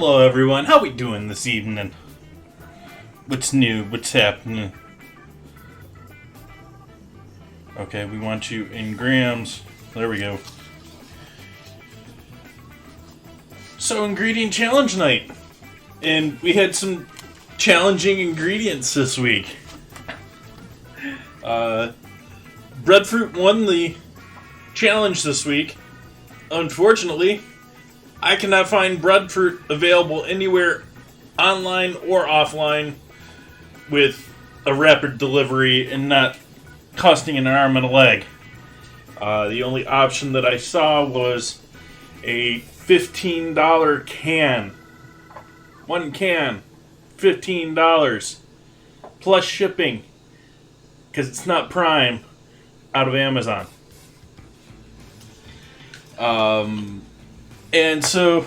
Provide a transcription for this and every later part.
Hello everyone, how we doing this evening? What's new? What's happening? Okay, we want you in grams. There we go. So, ingredient challenge night. And we had some challenging ingredients this week. Breadfruit won the challenge this week. Unfortunately, I cannot find breadfruit available anywhere online or offline with a rapid delivery and not costing an arm and a leg. The only option that I saw was a $15 can. One can, $15. Plus shipping, because it's not Prime, out of Amazon. And so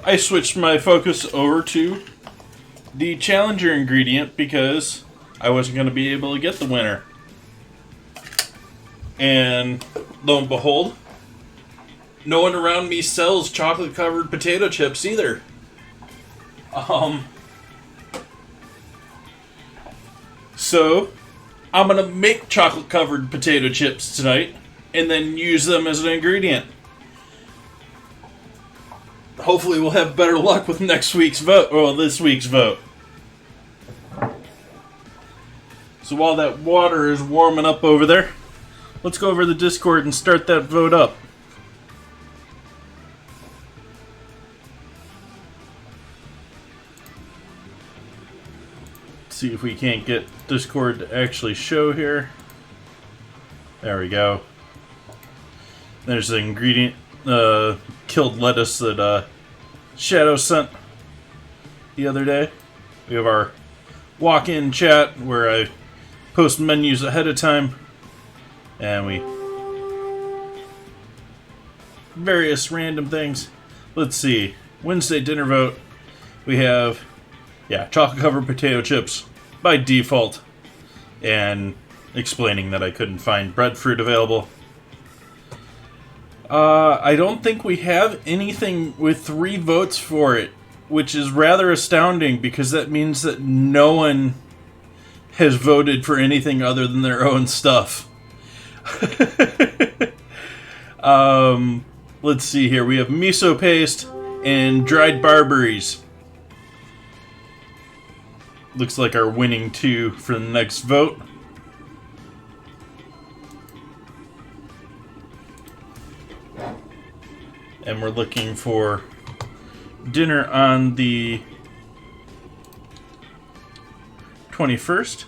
I switched my focus over to the Challenger ingredient because I wasn't going to be able to get the winner. And lo and behold, no one around me sells chocolate-covered potato chips either. So I'm going to make chocolate-covered potato chips tonight and then use them as an ingredient. Hopefully we'll have better luck with next week's vote, or this week's vote. So while that water is warming up over there, let's go over the Discord and start that vote up. See if we can't get Discord to actually show here. There we go. There's the ingredient, killed lettuce that Shadow sent the other day. We have our walk-in chat where I post menus ahead of time, and we various random things. Let's see. Wednesday dinner vote. We have Yeah, chocolate-covered potato chips by default. And explaining that I couldn't find breadfruit available. I don't think we have anything with 3 votes for it, which is rather astounding because that means that no one has voted for anything other than their own stuff. Let's see here. We have miso paste and dried barberries. Looks like our winning 2 for the next vote. And we're looking for dinner on the 21st.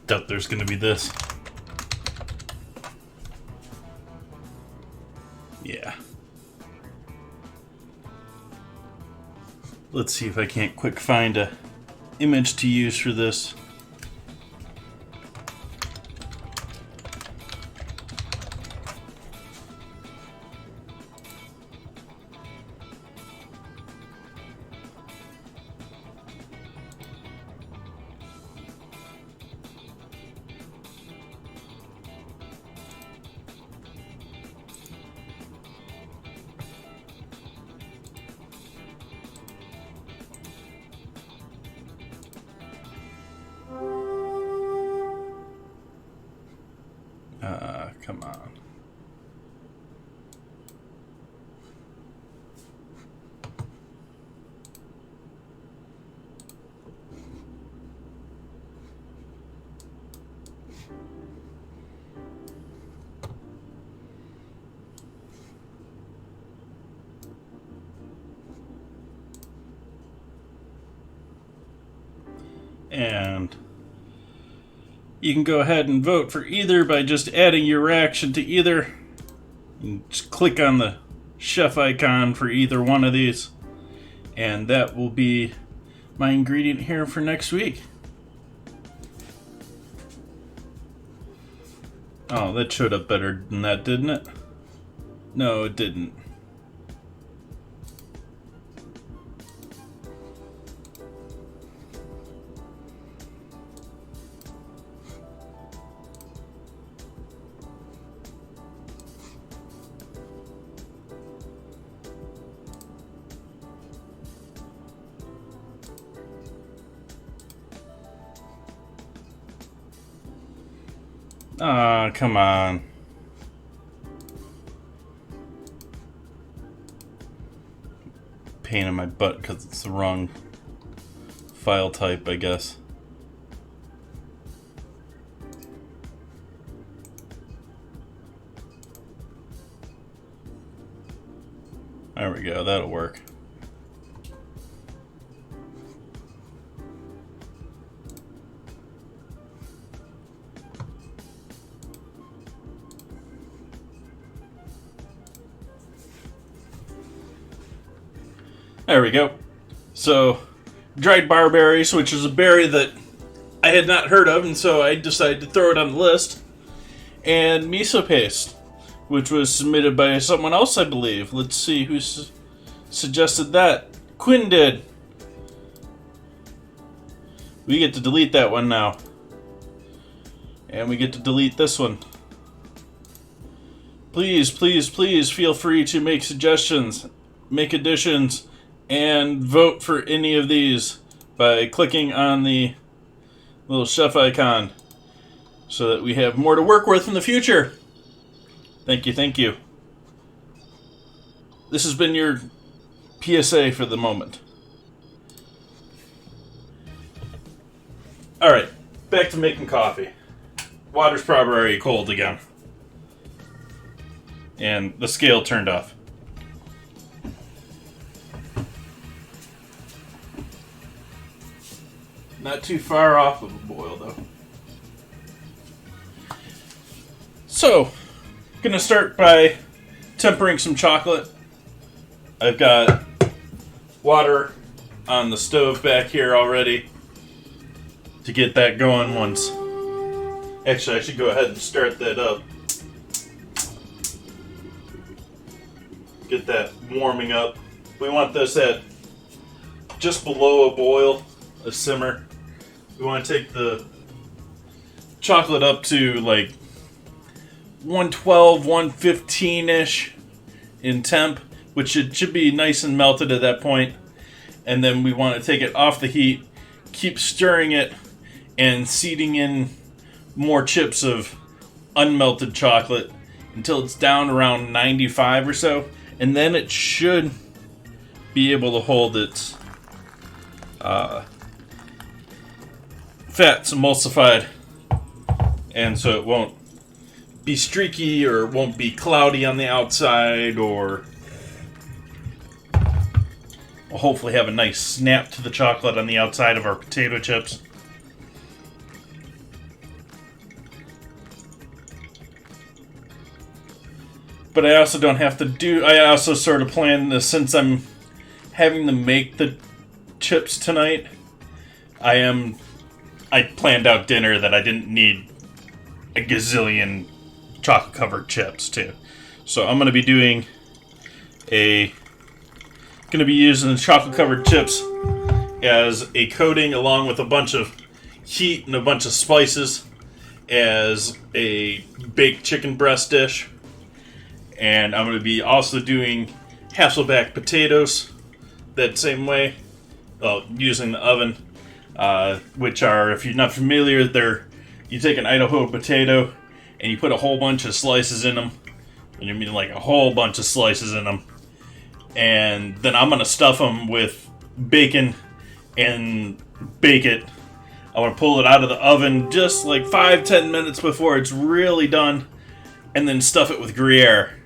Doubt there's gonna be this. Yeah. Let's see if I can't quick find a image to use for this. Come on. And you can go ahead and vote for either by just adding your reaction to either. And just click on the chef icon for either one of these. And that will be my ingredient here for next week. Oh, that showed up better than that, didn't it? No, it didn't. Ah, come on. Pain in my butt because it's the wrong file type, I guess. There we go, that'll work. There we go. So, dried barberries, which is a berry that I had not heard of, and so I decided to throw it on the list. And miso paste, which was submitted by someone else, I believe. Let's see who suggested that. Quinn did. We get to delete that one now. And we get to delete this one. Please, please, please feel free to make suggestions, make additions, and vote for any of these by clicking on the little chef icon so that we have more to work with in the future. Thank you, thank you. This has been your PSA for the moment. Alright, back to making coffee. Water's probably already cold again. And the scale turned off. Not too far off of a boil, though. So, gonna start by tempering some chocolate. I've got water on the stove back here already to get that going once. Actually, I should go ahead and start that up. Get that warming up. We want this at just below a boil, a simmer. We want to take the chocolate up to like 112, 115-ish in temp, which it should be nice and melted at that point. And then we want to take it off the heat, keep stirring it, and seeding in more chips of unmelted chocolate until it's down around 95 or so. And then it should be able to hold its fats emulsified, and so it won't be streaky or won't be cloudy on the outside, or we'll hopefully have a nice snap to the chocolate on the outside of our potato chips. But I also don't have to do... I also sort of planned this, since I'm having to make the chips tonight. I planned out dinner that I didn't need a gazillion chocolate-covered chips, too. So I'm going to be doing using the chocolate-covered chips as a coating, along with a bunch of heat and a bunch of spices, as a baked chicken breast dish. And I'm going to be also doing Hasselback potatoes that same way, using the oven, which are, if you're not familiar, you take an Idaho potato and you put a whole bunch of slices in them, and you mean like a whole bunch of slices in them, and then I'm going to stuff them with bacon and bake it. I want to pull it out of the oven just like 5-10 minutes before it's really done, and then stuff it with Gruyere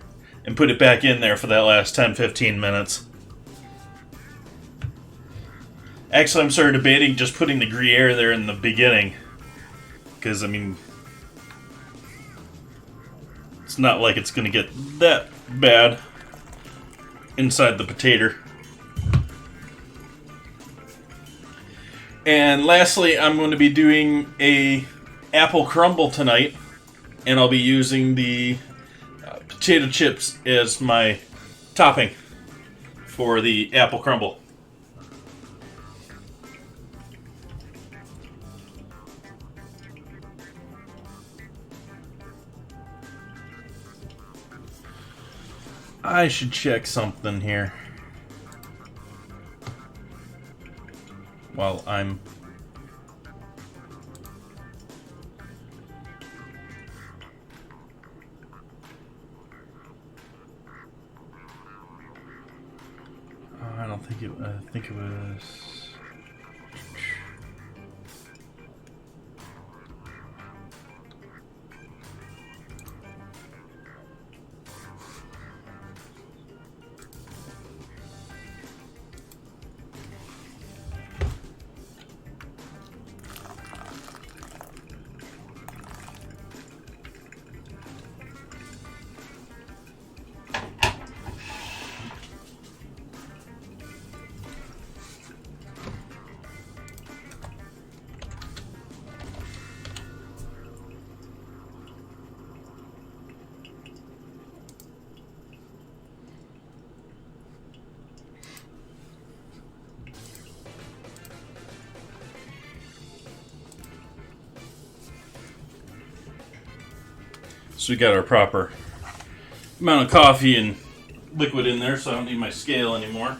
and put it back in there for that last 10-15 minutes. Actually, I'm sort of debating just putting the Gruyere there in the beginning, because, I mean, it's not like it's going to get that bad inside the potato. And lastly, I'm going to be doing a apple crumble tonight, and I'll be using the potato chips as my topping for the apple crumble. I should check something here while I'm... I think it was... So we got our proper amount of coffee and liquid in there, so I don't need my scale anymore.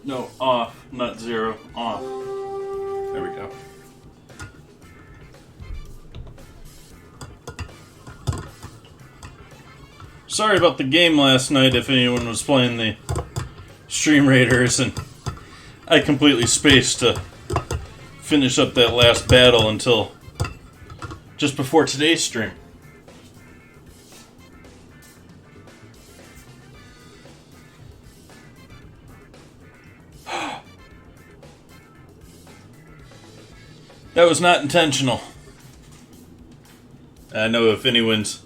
No, off, not zero, off. There we go. Sorry about the game last night if anyone was playing the Stream Raiders, and I completely spaced to finish up that last battle until just before today's stream. That was not intentional. I know if anyone's...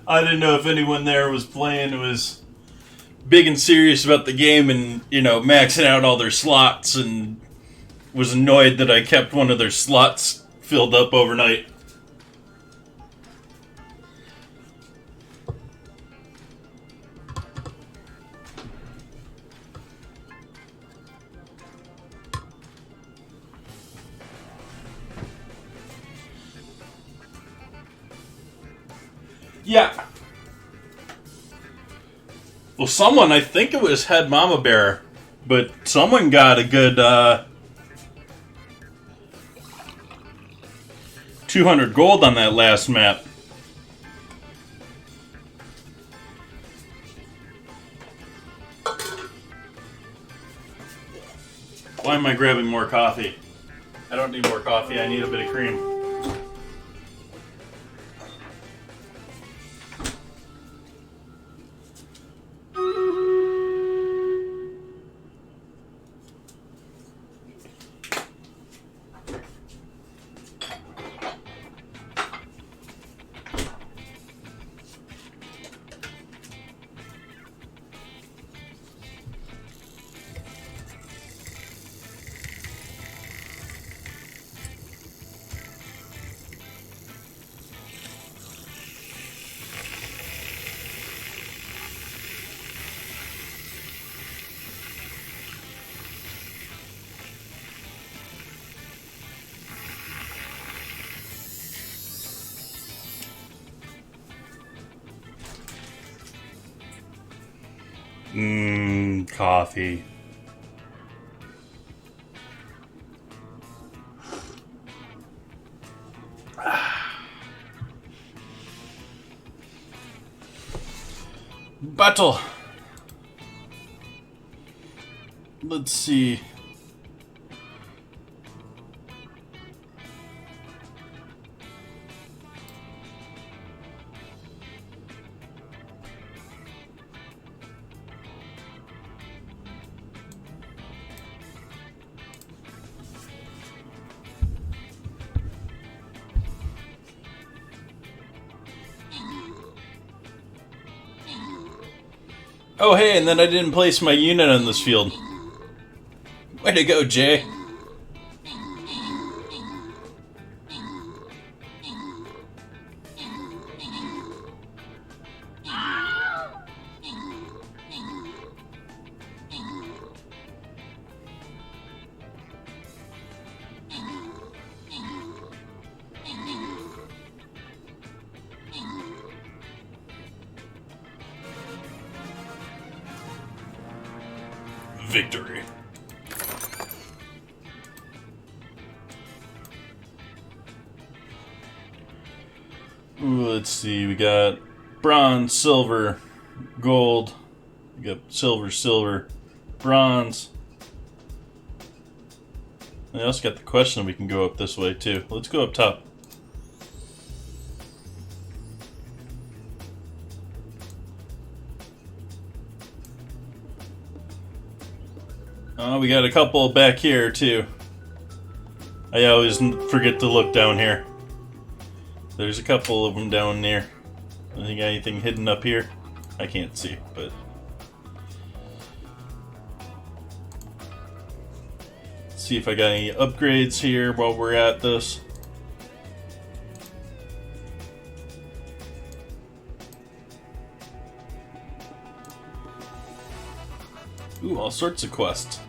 I didn't know if anyone there was playing, was big and serious about the game and, you know, maxing out all their slots and was annoyed that I kept one of their slots filled up overnight. Yeah. Well, someone, I think it was Head Mama Bear, but someone got a good 200 gold on that last map. Why am I grabbing more coffee? I don't need more coffee, I need a bit of cream. Coffee. Battle. Let's see. Oh, hey, and then I didn't place my unit on this field. Way to go, Jay. Victory. Ooh, let's see, we got bronze, silver, gold, we got silver, silver, bronze. I also got the question we can go up this way too. Let's go up top. We got a couple back here too. I always forget to look down here. There's a couple of them down there. I think anything hidden up here? I can't see, but let's see if I got any upgrades here while we're at this. Ooh, all sorts of quests.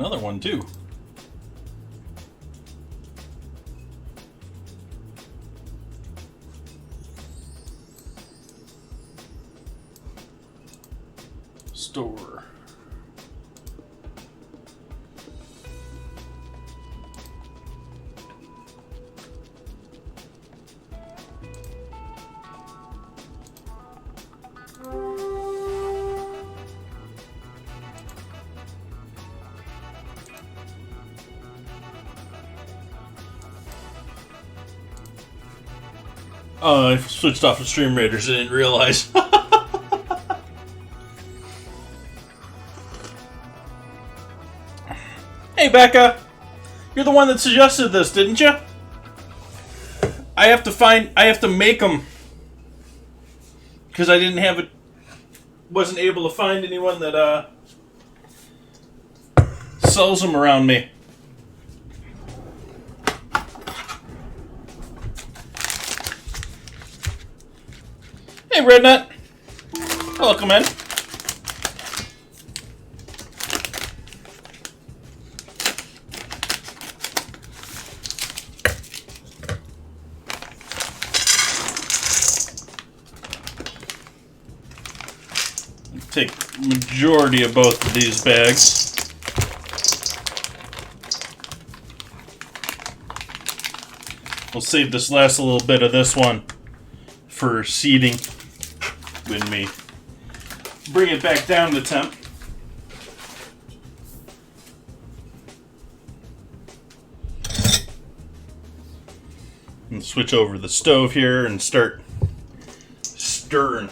another one too. Store. Oh, I switched off of Stream Raiders. I didn't realize. Hey, Becca. You're the one that suggested this, didn't you? I have to make them. Because I didn't have it. Wasn't able to find anyone that, sells them around me. Hey, Rednut. Welcome in. Take majority of both of these bags. We'll save this last little bit of this one for seeding when we bring it back down to temp. And switch over the stove here and start stirring.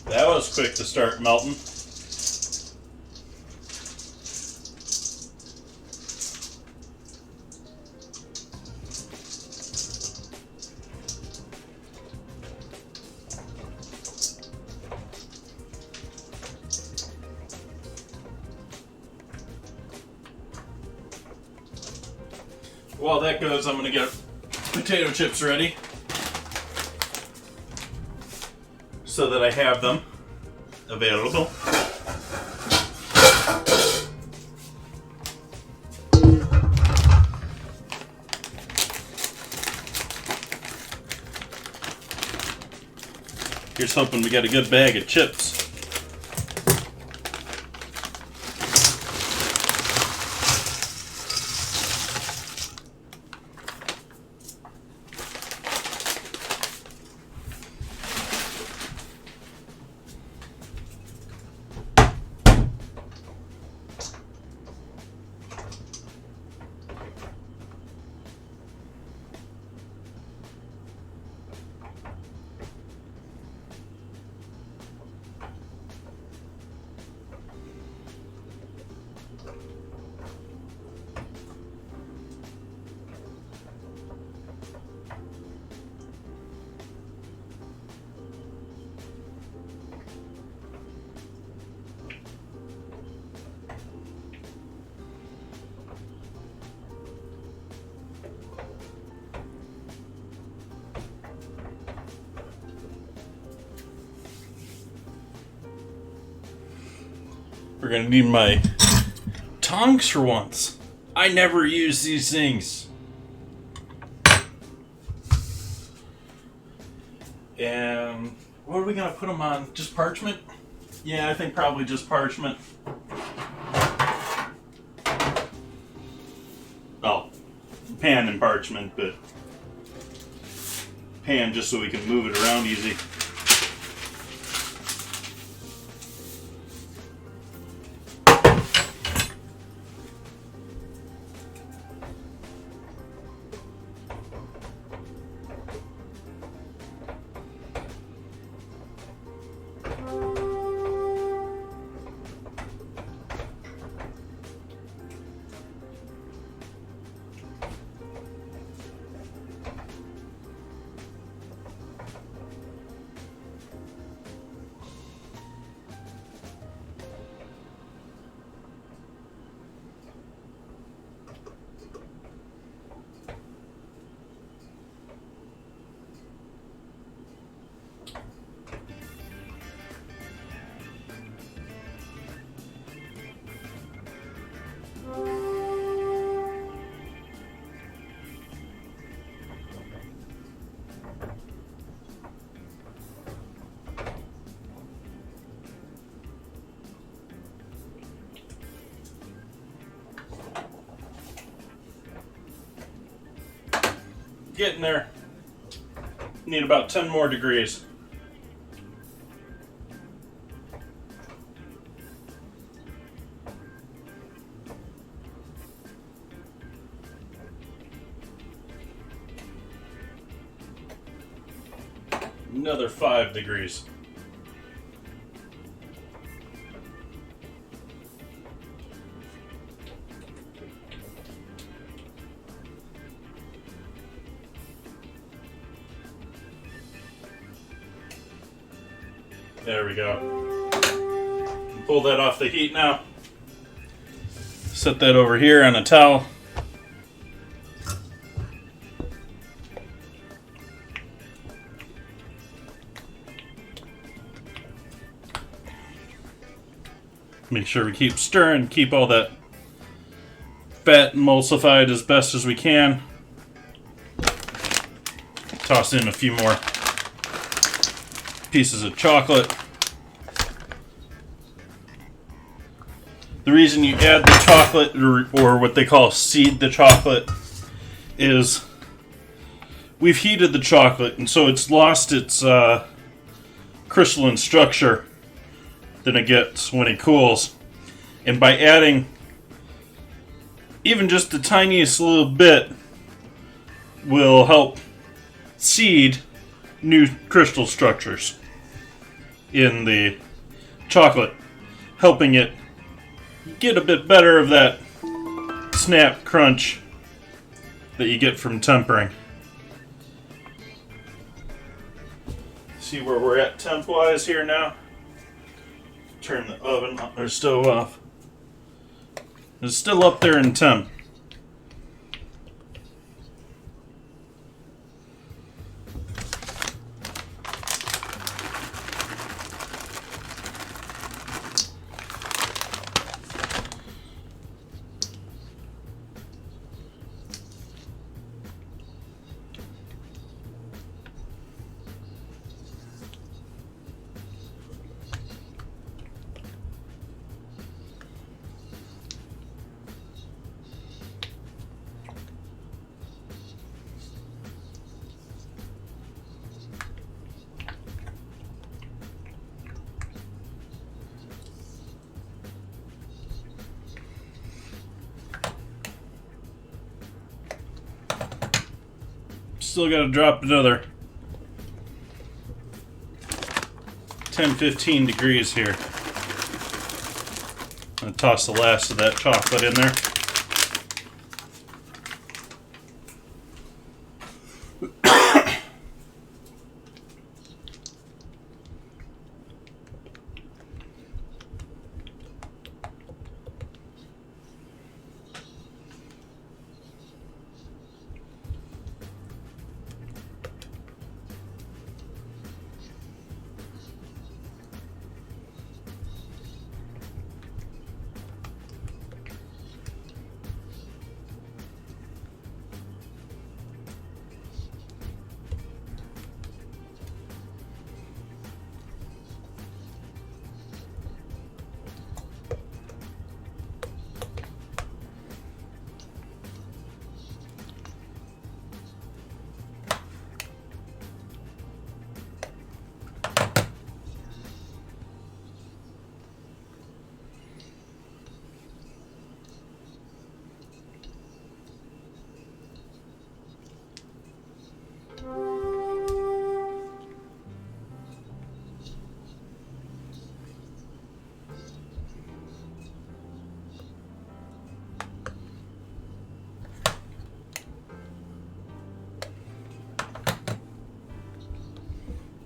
That was quick to start melting. While that goes, I'm going to get potato chips ready so that I have them available. Here's hoping we got a good bag of chips. We're gonna need my tongs for once. I never use these things. And what are we gonna put them on? Just parchment? Yeah, I think probably just parchment. Well, pan and parchment, but pan just so we can move it around easy. Getting there. Need about 10 more degrees. Another 5 degrees. There we go. Pull that off the heat now. Set that over here on a towel. Make sure we keep stirring, keep all that fat emulsified as best as we can. Toss in a few more pieces of chocolate. The reason you add the chocolate, or what they call seed the chocolate, is we've heated the chocolate, and so it's lost its crystalline structure than it gets when it cools. And by adding even just the tiniest little bit will help seed new crystal structures in the chocolate, helping it get a bit better of that snap crunch that you get from tempering. See where we're at temp-wise here now. Turn the oven or stove off. It's still up there in temp. Still got to drop another 10-15 degrees here. I'm going to toss the last of that chocolate in there.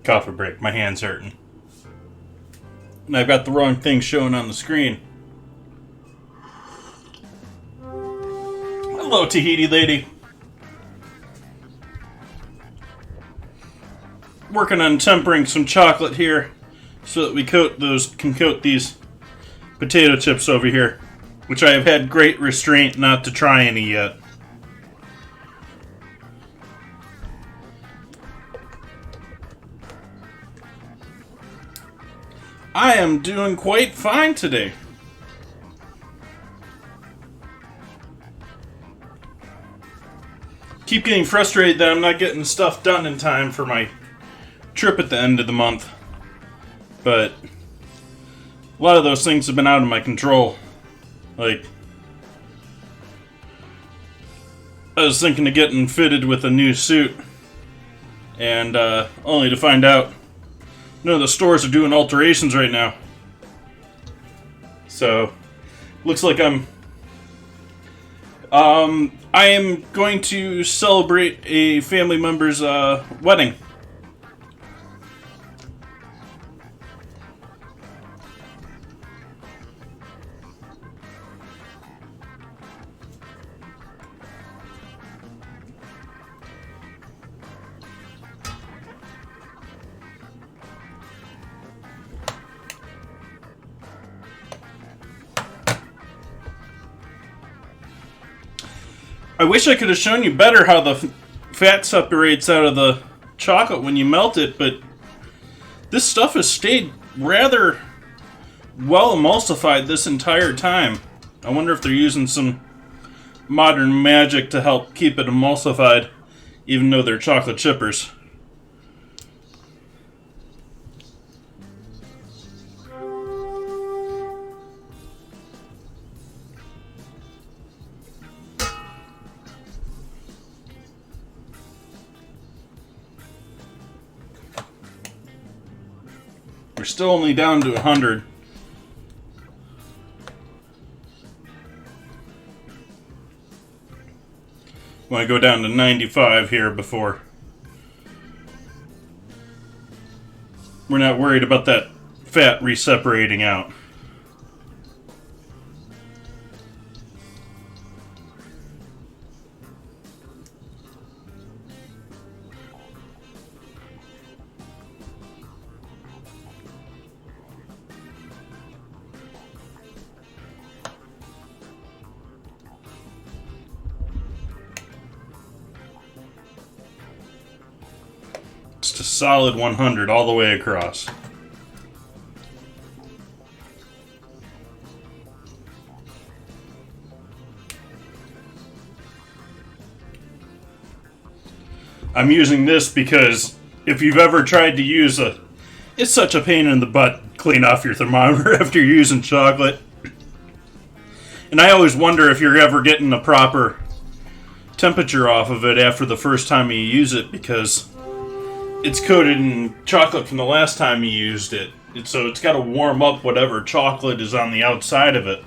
Coffee break. My hand's hurting. And I've got the wrong thing showing on the screen. Hello, Tahiti lady. Working on tempering some chocolate here so that we can coat these potato chips over here, which I have had great restraint not to try any yet. I am doing quite fine today. keep getting frustrated that I'm not getting stuff done in time for my trip at the end of the month. But a lot of those things have been out of my control. Like, I was thinking of getting fitted with a new suit, and only to find out none of the stores are doing alterations right now. So, looks like I am going to celebrate a family member's wedding. I wish I could have shown you better how the fat separates out of the chocolate when you melt it, but this stuff has stayed rather well emulsified this entire time. I wonder if they're using some modern magic to help keep it emulsified, even though they're chocolate chippers. We're still only down to 100. Want to go down to 95 here before we're not worried about that fat reseparating out. Just a solid 100 all the way across. I'm using this because if you've ever tried to use it's such a pain in the butt clean off your thermometer after you're using chocolate. And I always wonder if you're ever getting a proper temperature off of it after the first time you use it, because it's coated in chocolate from the last time you used it. So it's got to warm up whatever chocolate is on the outside of it.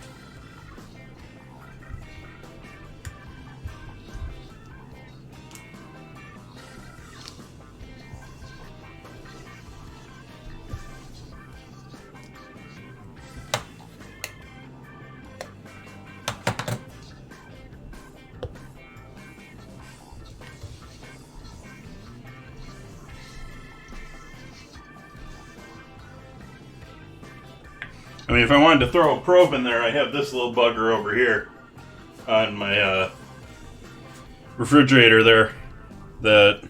I mean, if I wanted to throw a probe in there, I have this little bugger over here on my refrigerator there that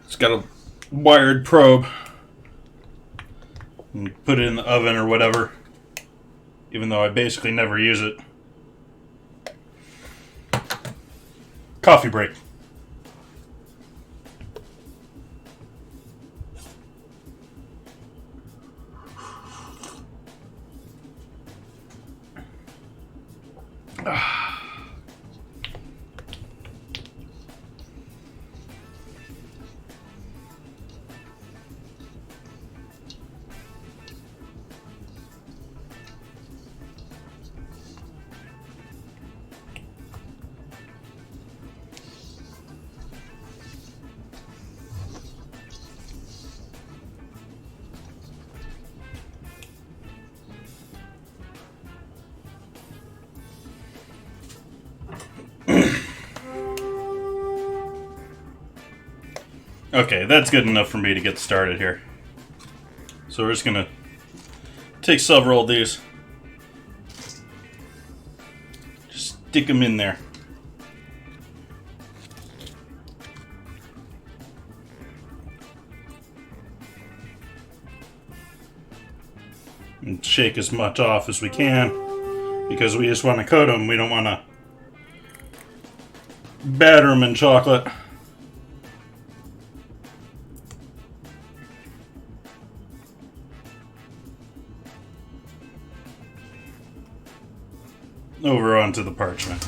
it's got a wired probe. And put it in the oven or whatever, even though I basically never use it. Coffee break. Okay, that's good enough for me to get started here. So we're just gonna take several of these, just stick them in there. And shake as much off as we can because we just want to coat them. We don't want to batter them in chocolate. Over onto the parchment.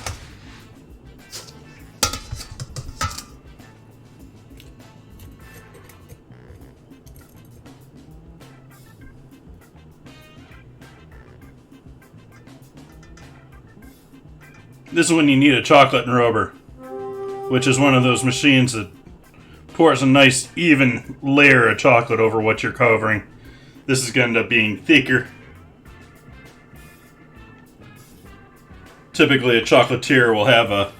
This is when you need a chocolate enrober, which is one of those machines that pours a nice even layer of chocolate over what you're covering. This is going to end up being thicker. Typically a chocolatier will have a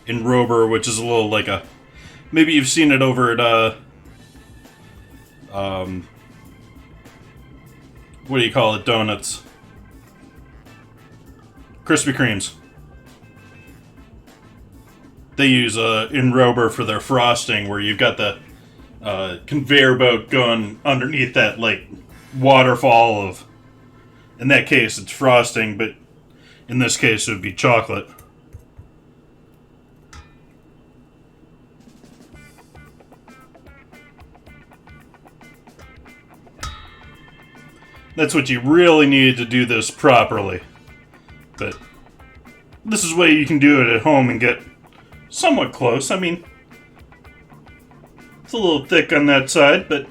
enrober, which is a little like a, maybe you've seen it over at what do you call it, donuts? Krispy Kremes. They use a enrober for their frosting, where you've got the conveyor belt going underneath that like waterfall of, in that case it's frosting, but in this case it would be chocolate. That's what you really need to do this properly. But this is a way you can do it at home and get somewhat close. I mean, it's a little thick on that side, but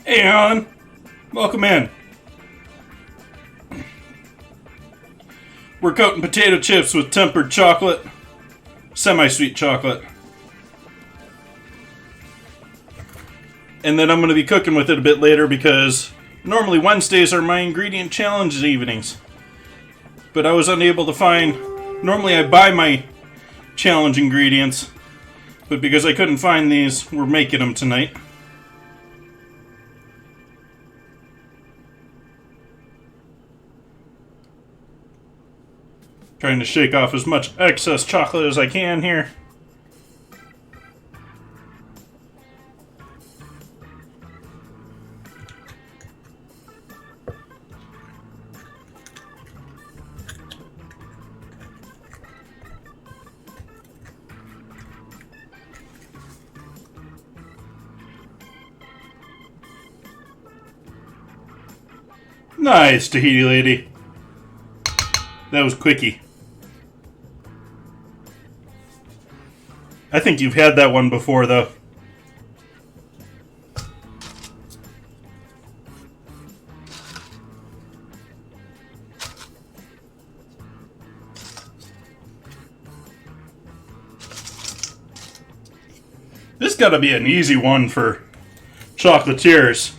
hey, Alan. Welcome in. We're coating potato chips with tempered chocolate, semi-sweet chocolate. And then I'm going to be cooking with it a bit later because normally Wednesdays are my ingredient challenge evenings. But I was unable to find, normally I buy my challenge ingredients, but because I couldn't find these, we're making them tonight. Trying to shake off as much excess chocolate as I can here. Nice, Tahiti lady. That was quickie. I think you've had that one before, though. This gotta be an easy one for chocolatiers.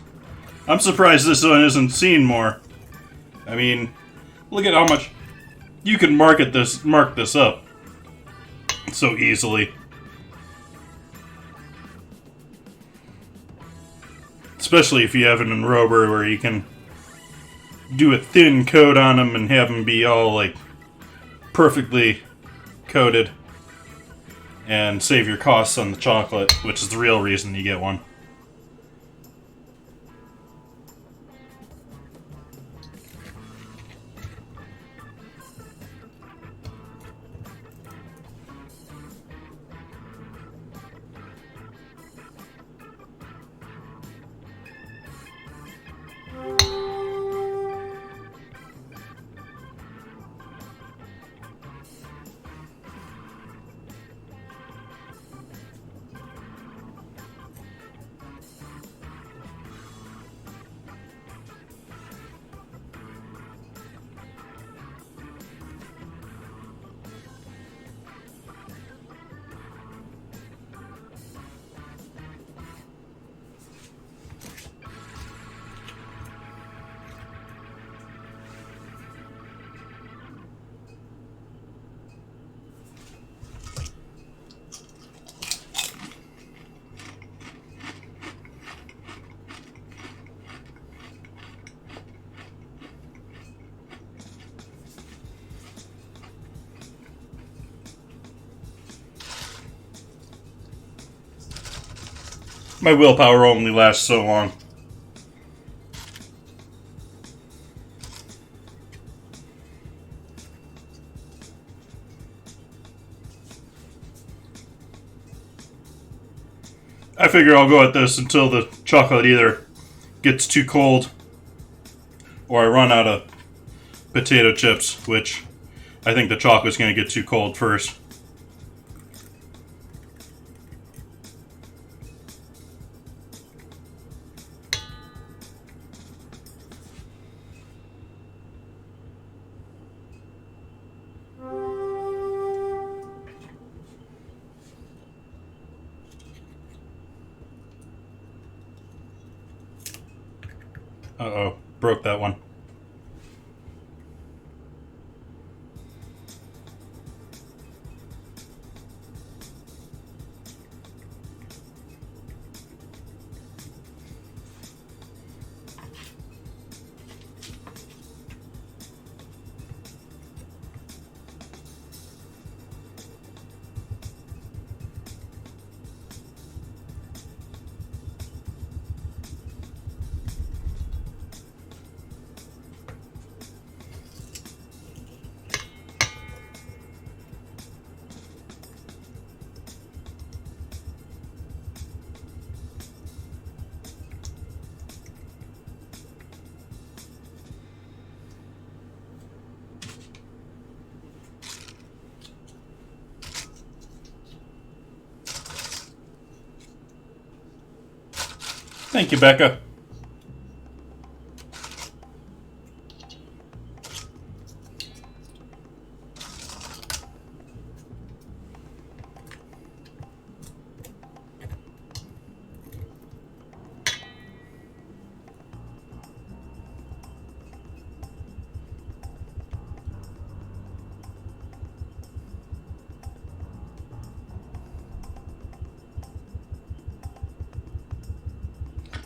I'm surprised this one isn't seen more. I mean, look at how much you can mark this up so easily. Especially if you have an enrober where you can do a thin coat on them and have them be all like perfectly coated and save your costs on the chocolate, which is the real reason you get one. My willpower only lasts so long. I figure I'll go at this until the chocolate either gets too cold or I run out of potato chips, which I think the chocolate's going to get too cold first. Uh-oh, broke that one. Thank you, Becca.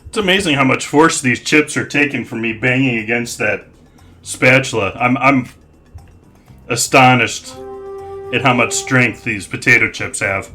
It's amazing how much force these chips are taking from me banging against that spatula. I'm astonished at how much strength these potato chips have.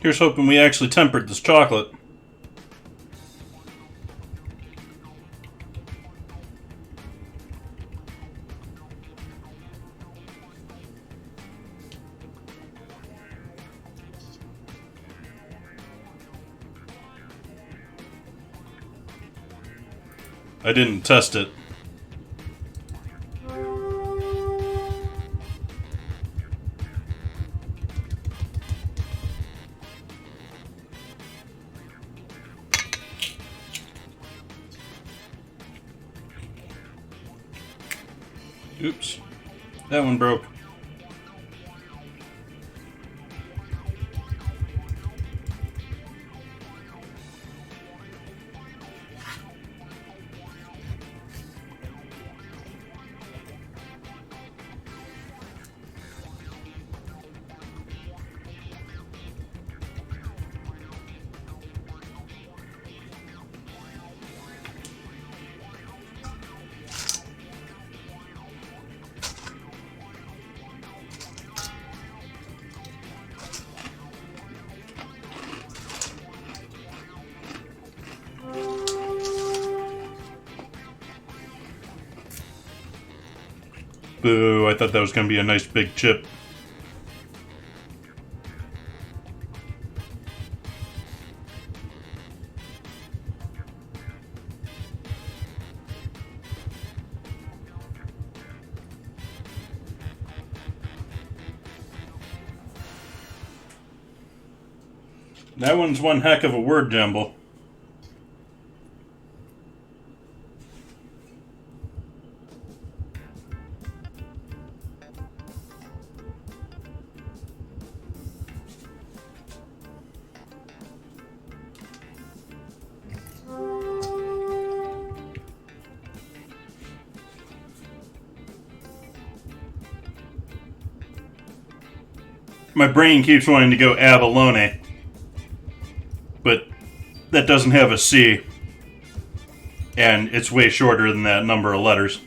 Here's hoping we actually tempered this chocolate. I didn't test it. Oops. That one broke. Boo, I thought that was going to be a nice big chip. That one's one heck of a word jumble. My brain keeps wanting to go abalone, but that doesn't have a C, and it's way shorter than that number of letters.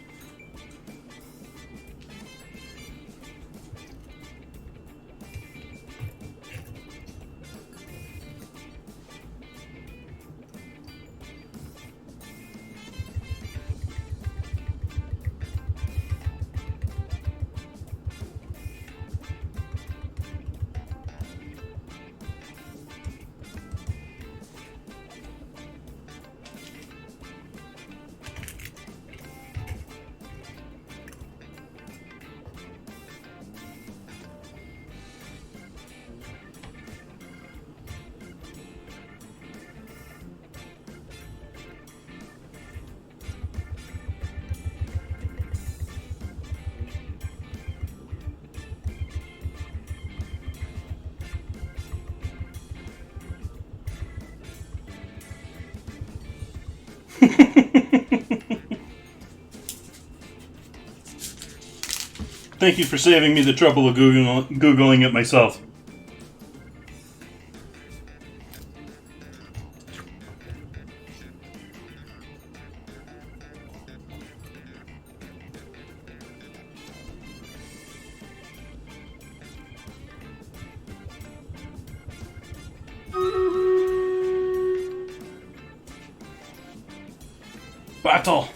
Thank you for saving me the trouble of Googling it myself. Battle.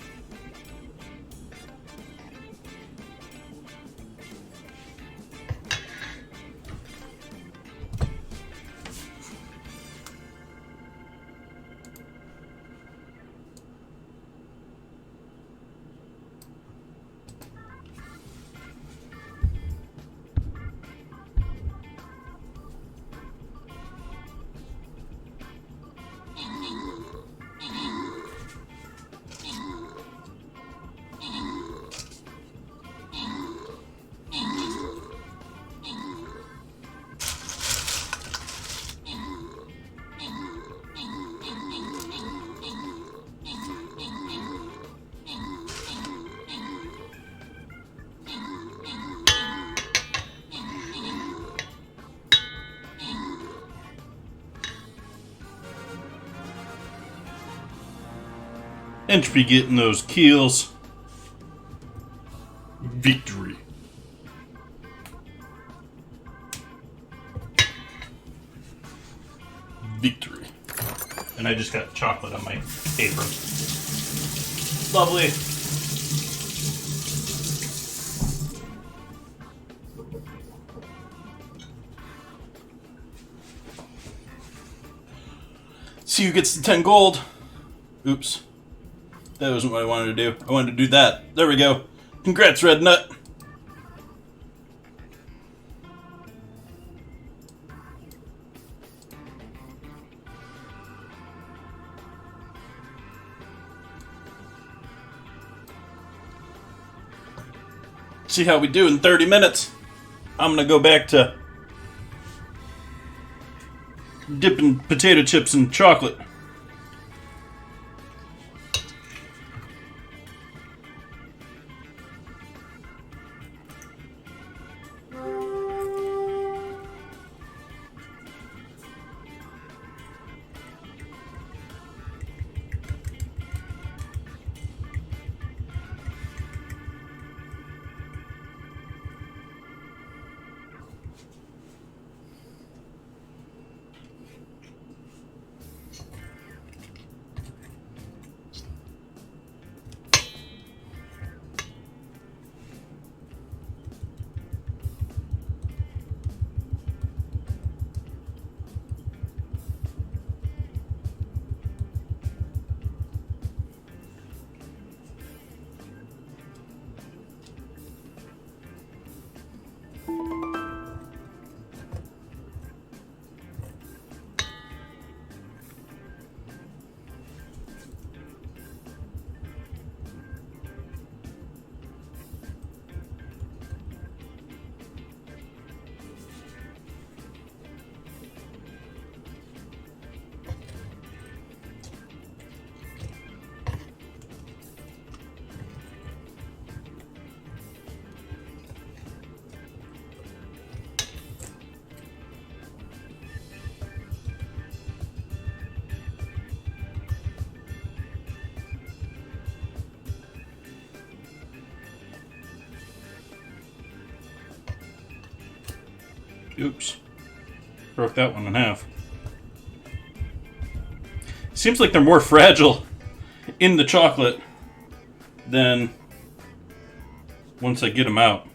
Entropy getting those kills. Victory. Victory. And I just got chocolate on my apron. Lovely. See who gets the 10 gold. Oops. That wasn't what I wanted to do. I wanted to do that. There we go. Congrats, Red Nut. See how we do in 30 minutes. I'm gonna go back to dipping potato chips in chocolate. Oops. Broke that one in half. Seems like they're more fragile in the chocolate than once I get them out.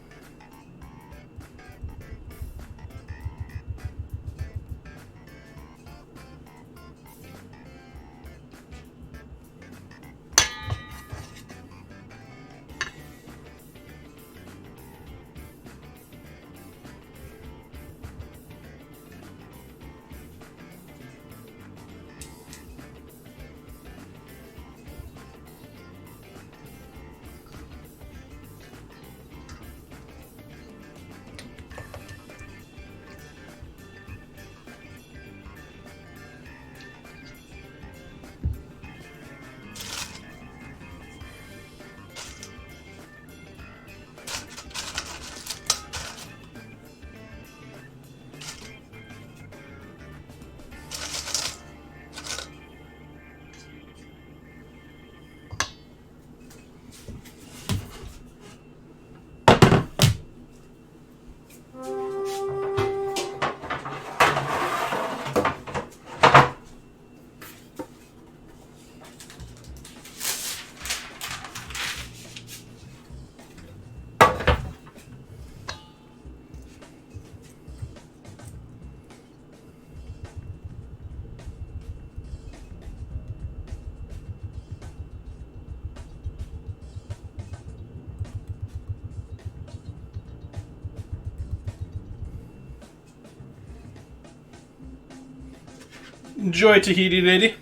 Enjoy, Tahiti lady.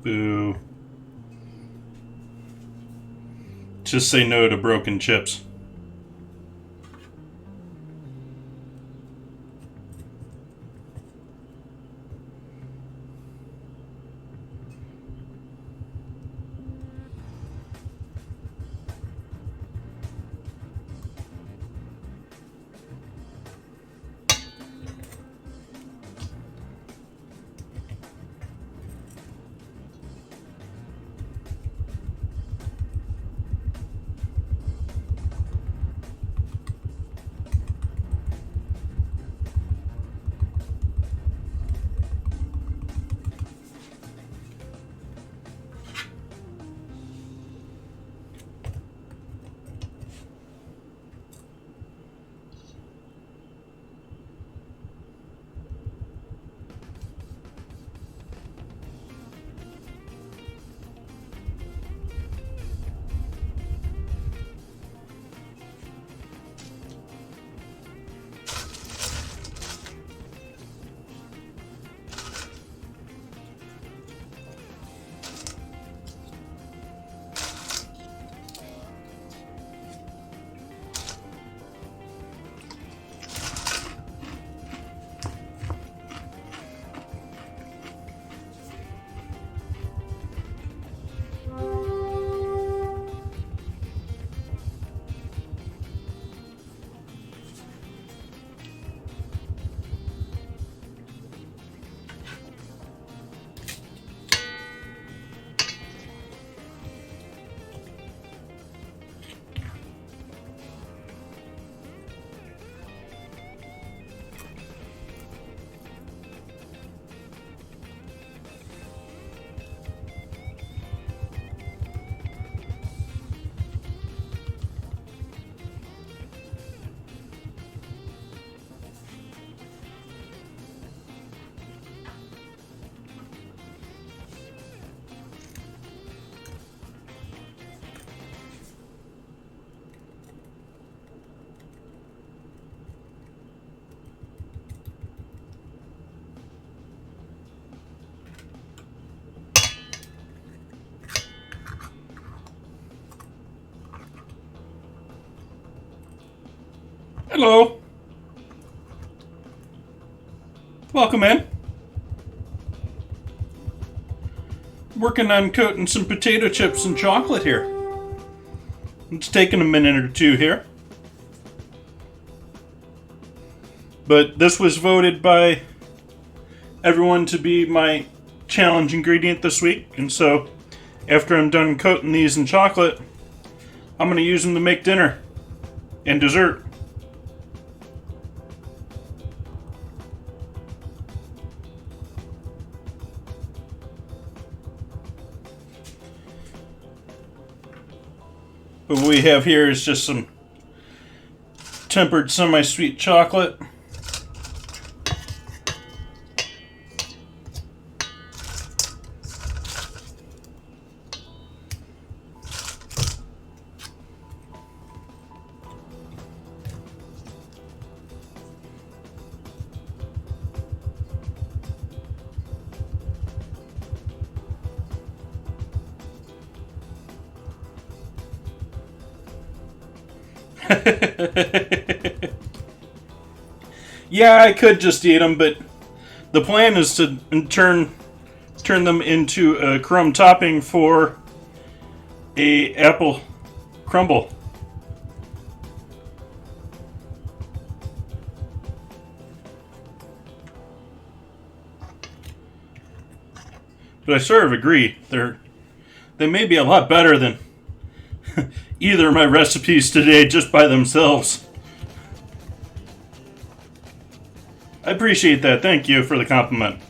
Boo. Just say no to broken chips. Hello. Welcome in. working on coating some potato chips in chocolate here. It's taking a minute or two here. But this was voted by everyone to be my challenge ingredient this week. And so, after I'm done coating these in chocolate, I'm going to use them to make dinner and dessert. What we have here is just some tempered semi-sweet chocolate. Yeah, I could just eat them, but the plan is to turn them into a crumb topping for a apple crumble. But I sort of agree. They may be a lot better than either of my recipes today just by themselves. I appreciate that. Thank you for the compliment.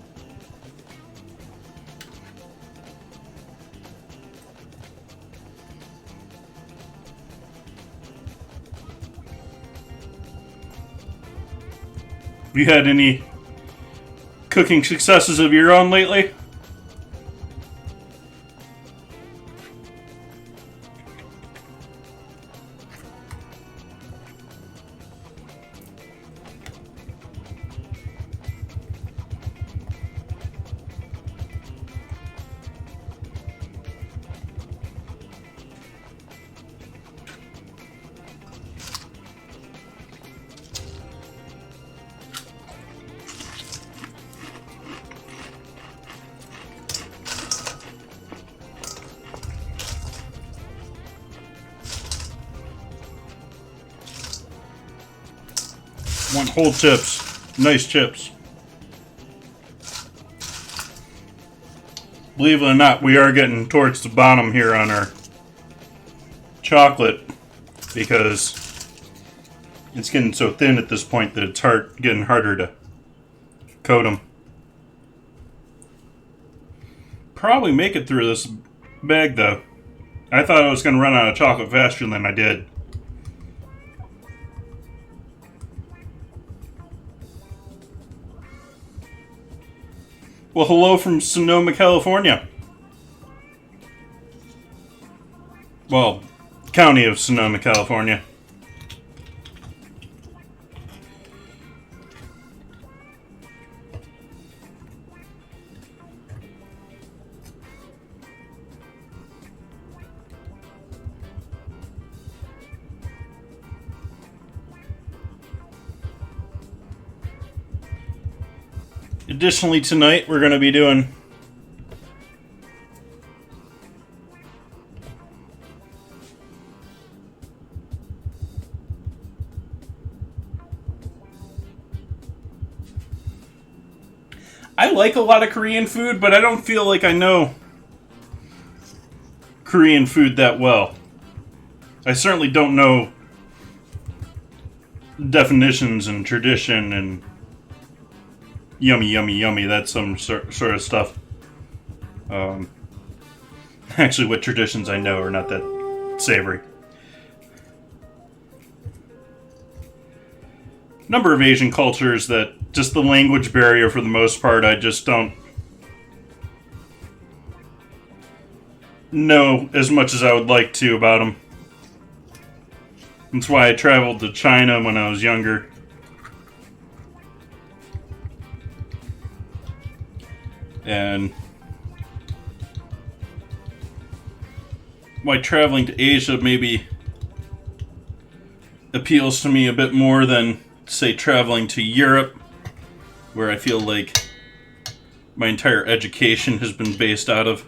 Have you had any cooking successes of your own lately? Want whole chips. Nice chips. Believe it or not, we are getting towards the bottom here on our chocolate because it's getting so thin at this point that it's getting harder to coat them. Probably make it through this bag though. I thought I was going to run out of chocolate faster than I did. Well, hello from Sonoma, California. Well, county of Sonoma, California. Additionally, tonight we're going to be doing I like a lot of Korean food, but I don't feel like I know Korean food that well. I certainly don't know definitions and tradition and yummy, yummy, yummy. That's some sort of stuff. Actually, what traditions I know are not that savory. Number of Asian cultures that just the language barrier for the most part, I just don't know as much as I would like to about them. That's why I traveled to China when I was younger. And why traveling to Asia maybe appeals to me a bit more than, say, traveling to Europe, where I feel like my entire education has been based out of.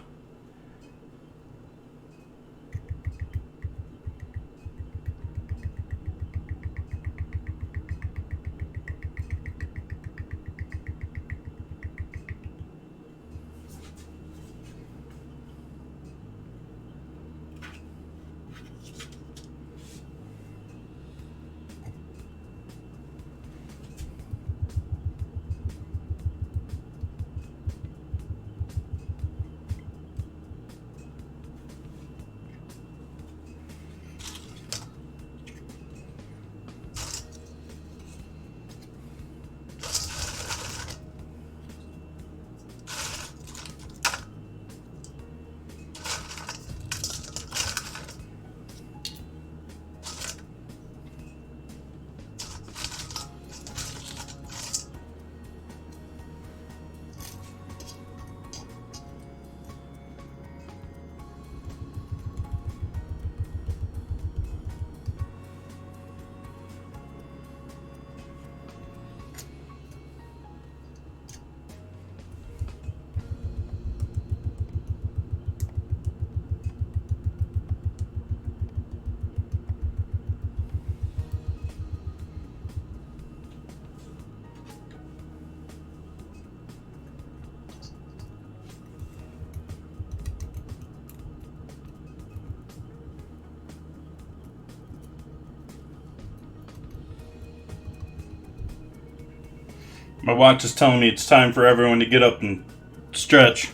My watch is telling me it's time for everyone to get up and stretch.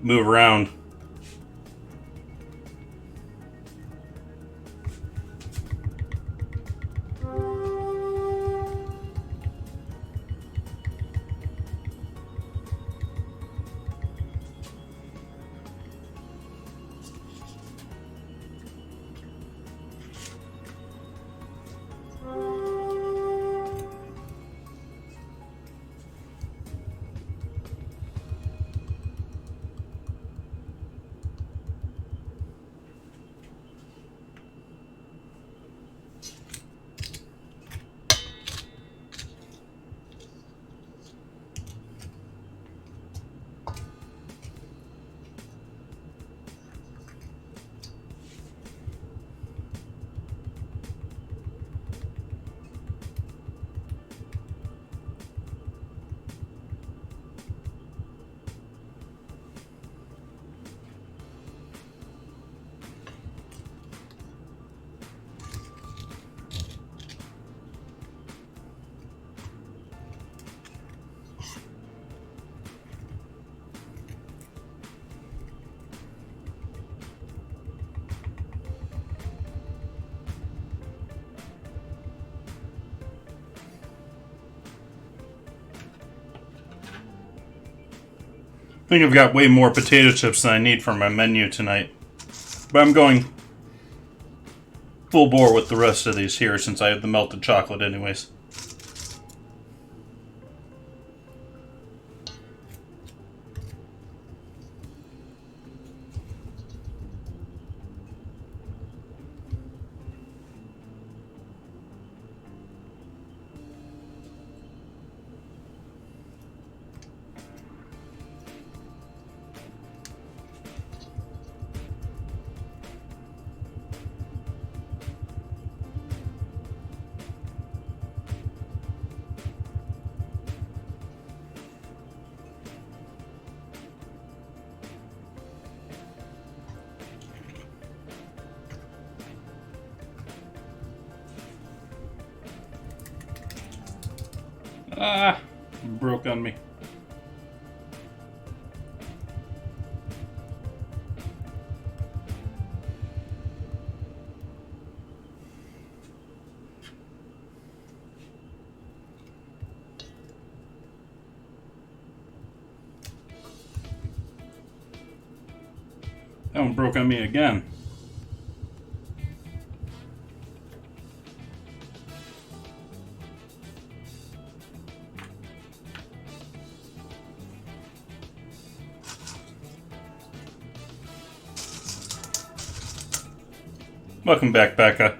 Move around. I think I've got way more potato chips than I need for my menu tonight. But I'm going full bore with the rest of these here since I have the melted chocolate anyways. Ah, broke on me. That one broke on me again. Welcome back, Becca.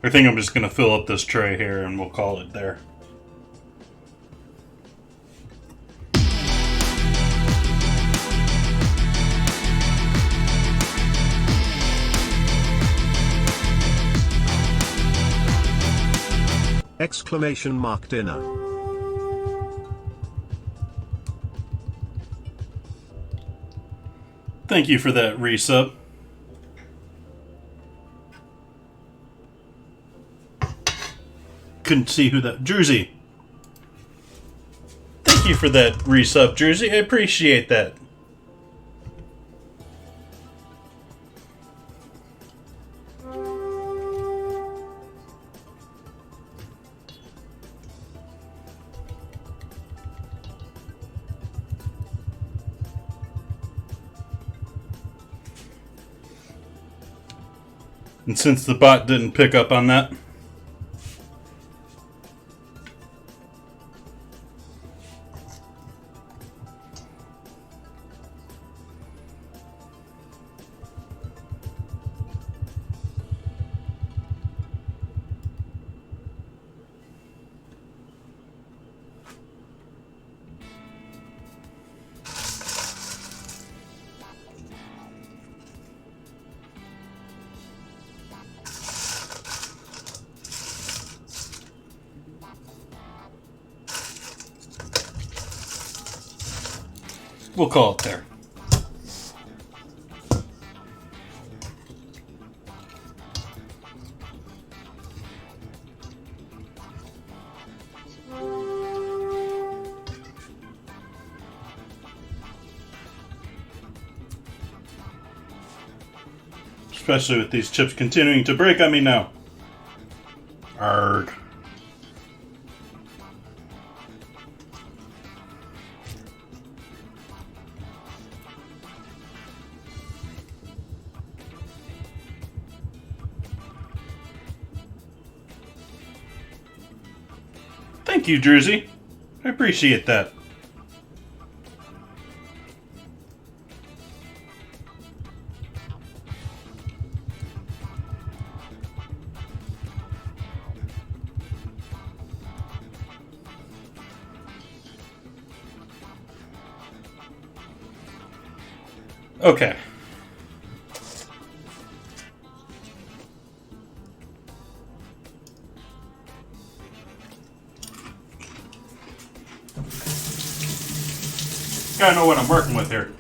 I think I'm just going to fill up this tray here and we'll call it there. Exclamation mark dinner. Thank you for that resub. Couldn't see who that... Jersey. Thank you for that resub, Jersey. I appreciate that. And since the bot didn't pick up on that, we'll call it there. Especially with these chips continuing to break on me now. Arrgh. Thank you, Jersey. I appreciate that. Okay. Gotta know what I'm working with here.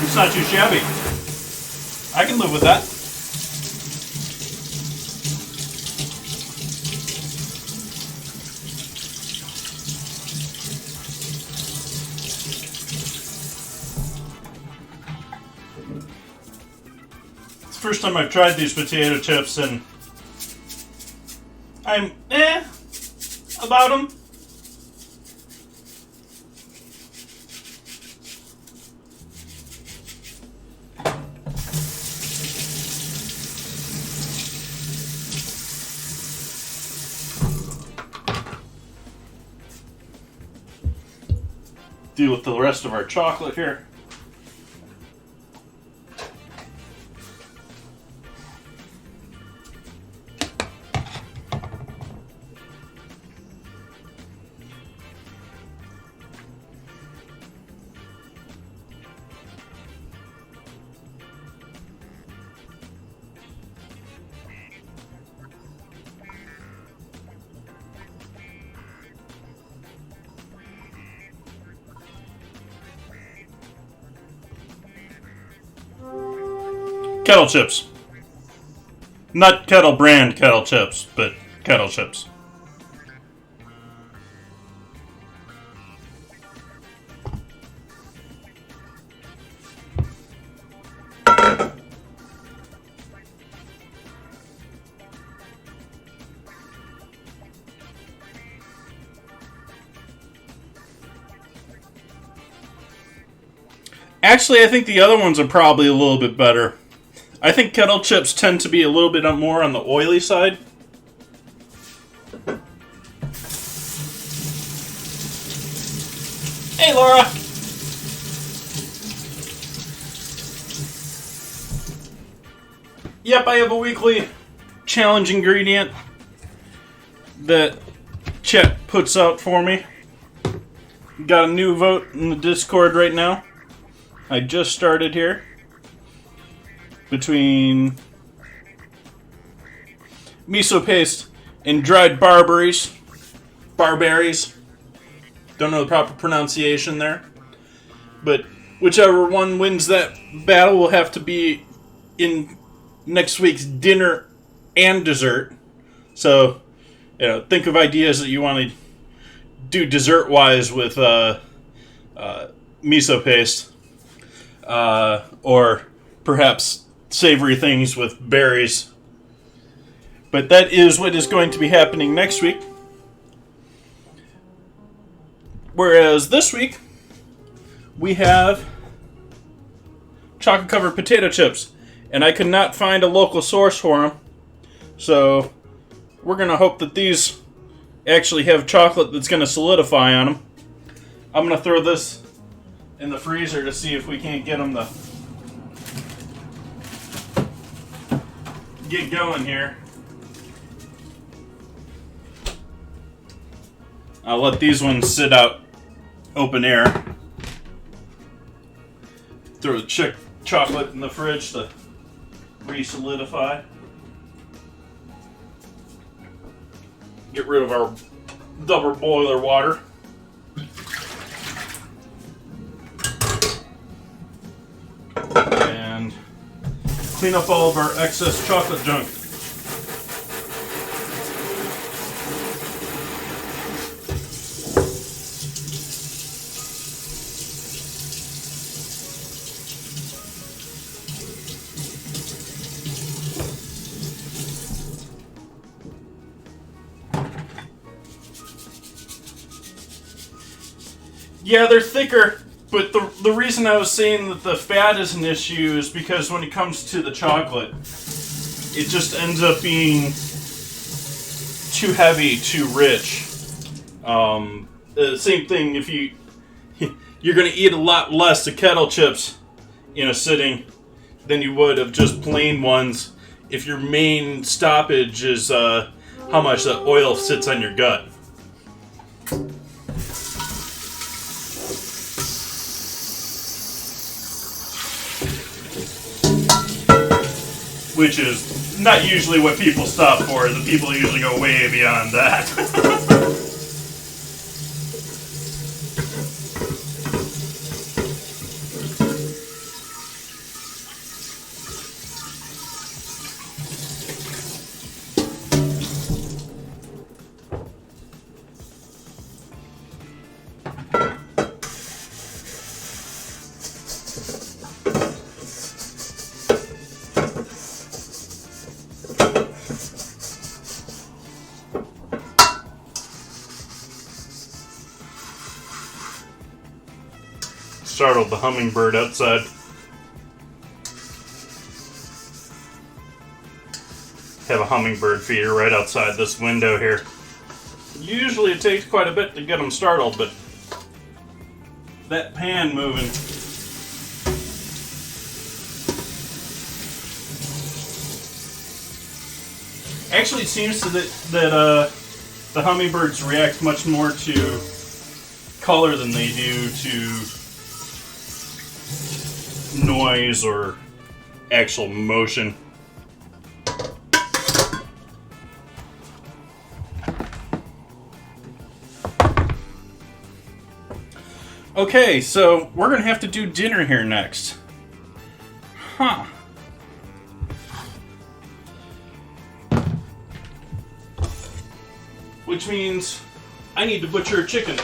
It's not too shabby. I can live with that. It's the first time I've tried these potato chips and I'm about them. Deal with the rest of our chocolate here. Kettle chips. Not Kettle brand kettle chips, but kettle chips. Actually, I think the other ones are probably a little bit better. I think kettle chips tend to be a little bit more on the oily side. Hey, Laura! Yep, I have a weekly challenge ingredient that Chet puts out for me. Got a new vote in the Discord right now. I just started here. Between miso paste and dried barberries. Barberries. Don't know the proper pronunciation there. But whichever one wins that battle will have to be in next week's dinner and dessert. So, think of ideas that you want to do dessert-wise with miso paste. Or perhaps savory things with berries. But that is what is going to be happening next week. Whereas this week, we have chocolate-covered potato chips. And I could not find a local source for them. So, we're going to hope that these actually have chocolate that's going to solidify on them. I'm going to throw this in the freezer to see if we can't get them to get going here. I'll let these ones sit out open air. Throw the chocolate in the fridge to re-solidify. Get rid of our double boiler water. And clean up all of our excess chocolate junk. Yeah, they're thicker, but the reason I was saying that the fat is an issue is because when it comes to the chocolate, it just ends up being too heavy, too rich. Same thing if you're going to eat a lot less of kettle chips in a sitting than you would of just plain ones if your main stoppage is how much the oil sits on your gut. Which is not usually what people stop for. The people usually go way beyond that. Startled the hummingbird outside. Have a hummingbird feeder right outside this window here. Usually it takes quite a bit to get them startled, but that pan moving. Actually, it seems that the hummingbirds react much more to color than they do to noise or actual motion. Okay, so we're gonna have to do dinner here next. Huh. Which means I need to butcher a chicken.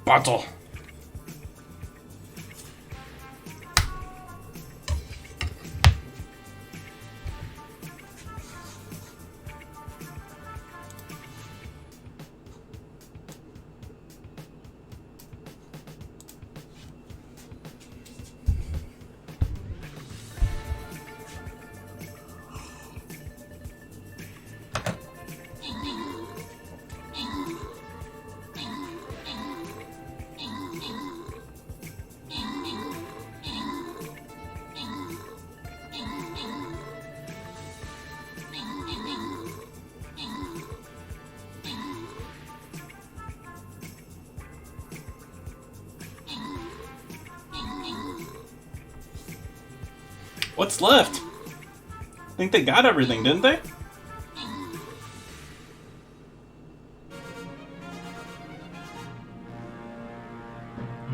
Bottle. What's left? I think they got everything, didn't they?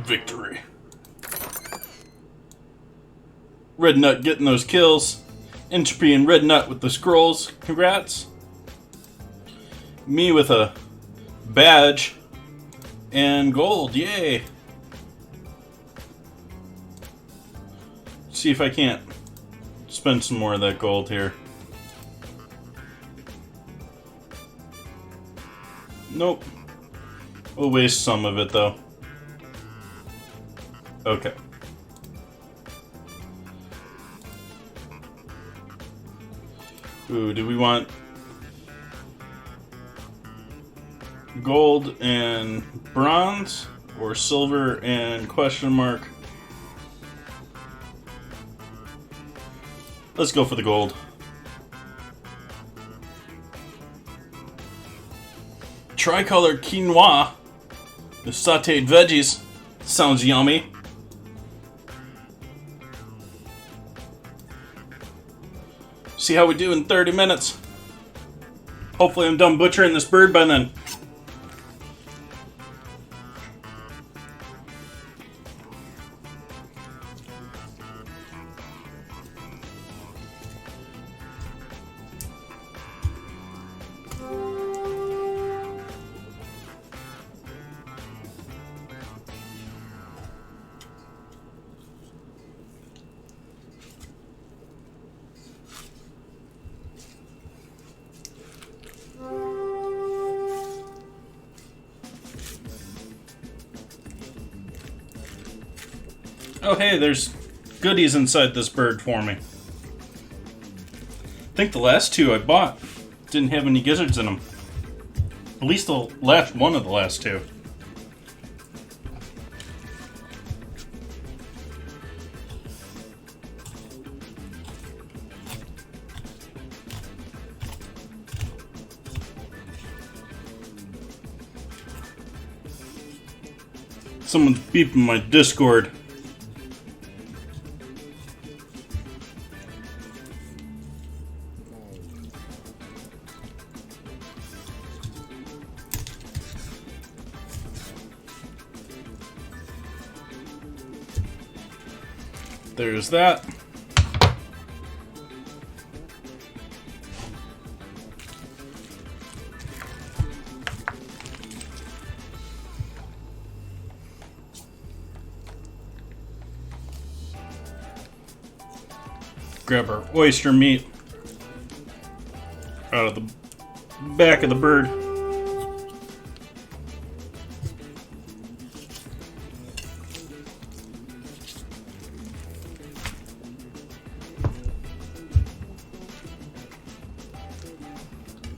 Victory. Red Nut getting those kills. Entropy and Red Nut with the scrolls. Congrats. Me with a badge and gold. Yay. See if I can't spend some more of that gold here. Nope. We'll waste some of it though. Okay. Ooh, do we want gold and bronze or silver and question mark? Let's go for the gold. Tricolored quinoa with sauteed veggies. Sounds yummy. See how we do in 30 minutes. Hopefully I'm done butchering this bird by then. Oh hey, there's goodies inside this bird for me. I think the last two I bought didn't have any gizzards in them. At least the last one of the last two. Someone's beeping my Discord. There's that. Grab our oyster meat out of the back of the bird.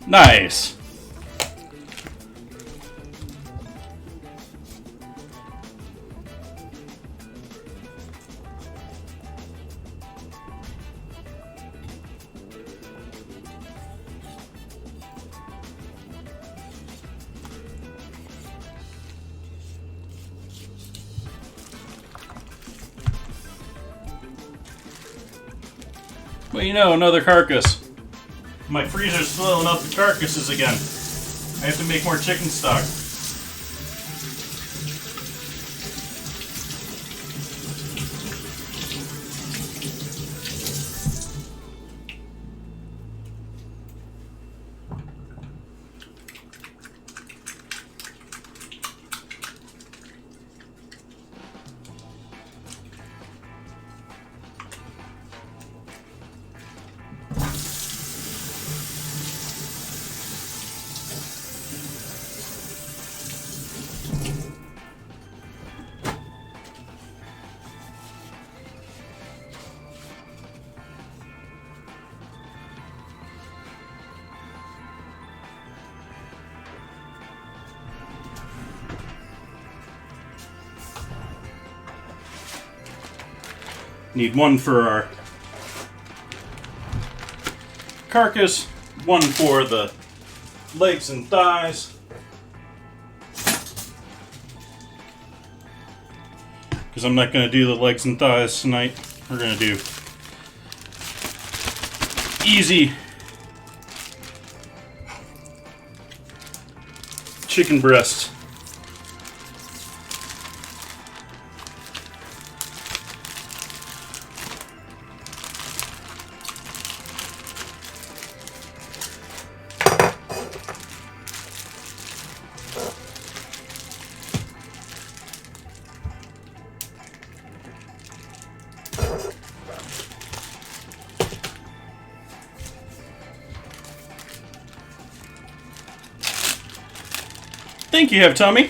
Nice. Well, you know, another carcass. My freezer's filling up the carcasses again. I have to make more chicken stock. Need one for our carcass, one for the legs and thighs. Because I'm not going to do the legs and thighs tonight. We're going to do easy chicken breast. Think you have tummy.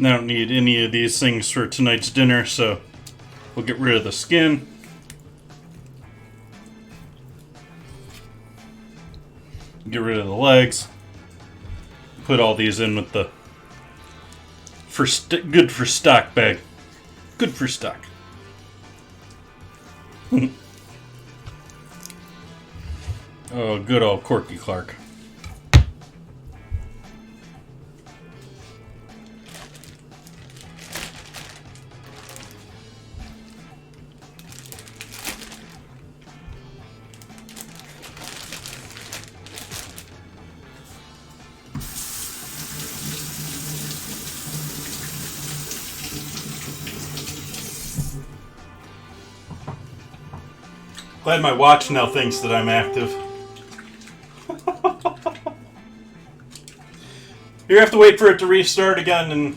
I don't need any of these things for tonight's dinner, so we'll get rid of the skin. Get rid of the legs. Put all these in with the good for stock bag. Good for stock. Oh, good old Corky Clark. Glad my watch now thinks that I'm active. You have to wait for it to restart again in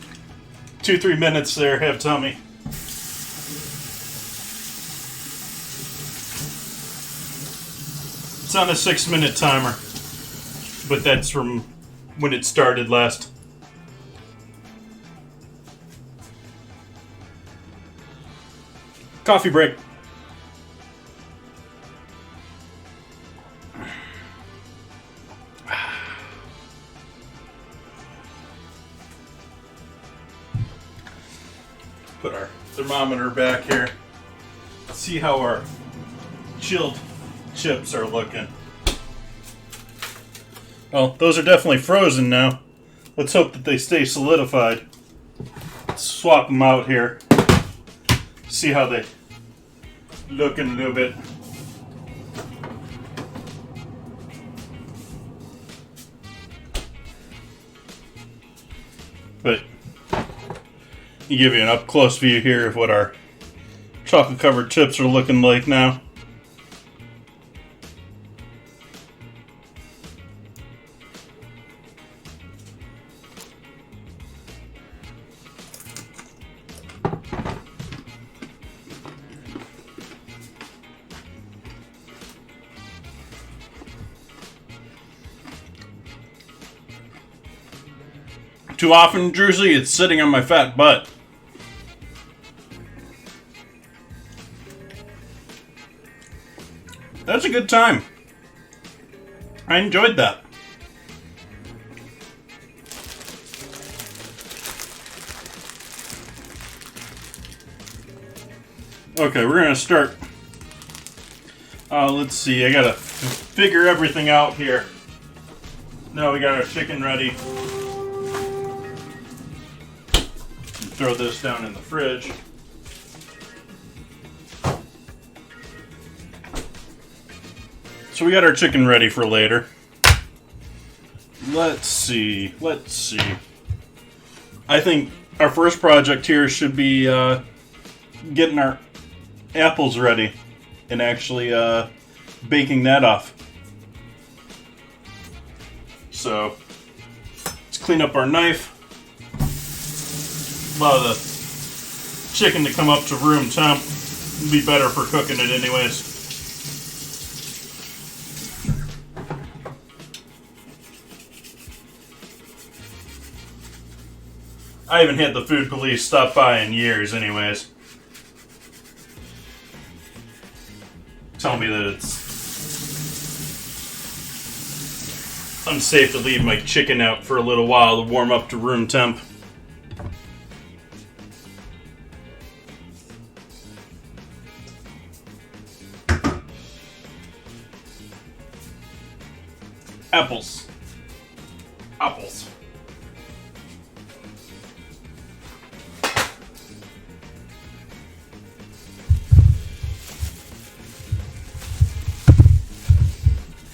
2-3 minutes there, have tummy. It's on a 6-minute timer, but that's from when it started last. Coffee break. Put our thermometer back here. See how our chilled chips are looking. Well, those are definitely frozen now. Let's hope that they stay solidified. Let's swap them out here. See how they look in a little bit. But give you an up close view here of what our chocolate covered chips are looking like now. Too often, Druzy, it's sitting on my fat butt. That's a good time. I enjoyed that. Okay, we're gonna start. Let's see, I gotta figure everything out here. Now we got our chicken ready. Throw this down in the fridge. So we got our chicken ready for later. Let's see. I think our first project here should be getting our apples ready and actually baking that off. So let's clean up our knife. allow the chicken to come up to room temp. It'd be better for cooking it anyways. I haven't had the food police stop by in years anyways. Tell me that it's unsafe to leave my chicken out for a little while to warm up to room temp. Apples. Apples.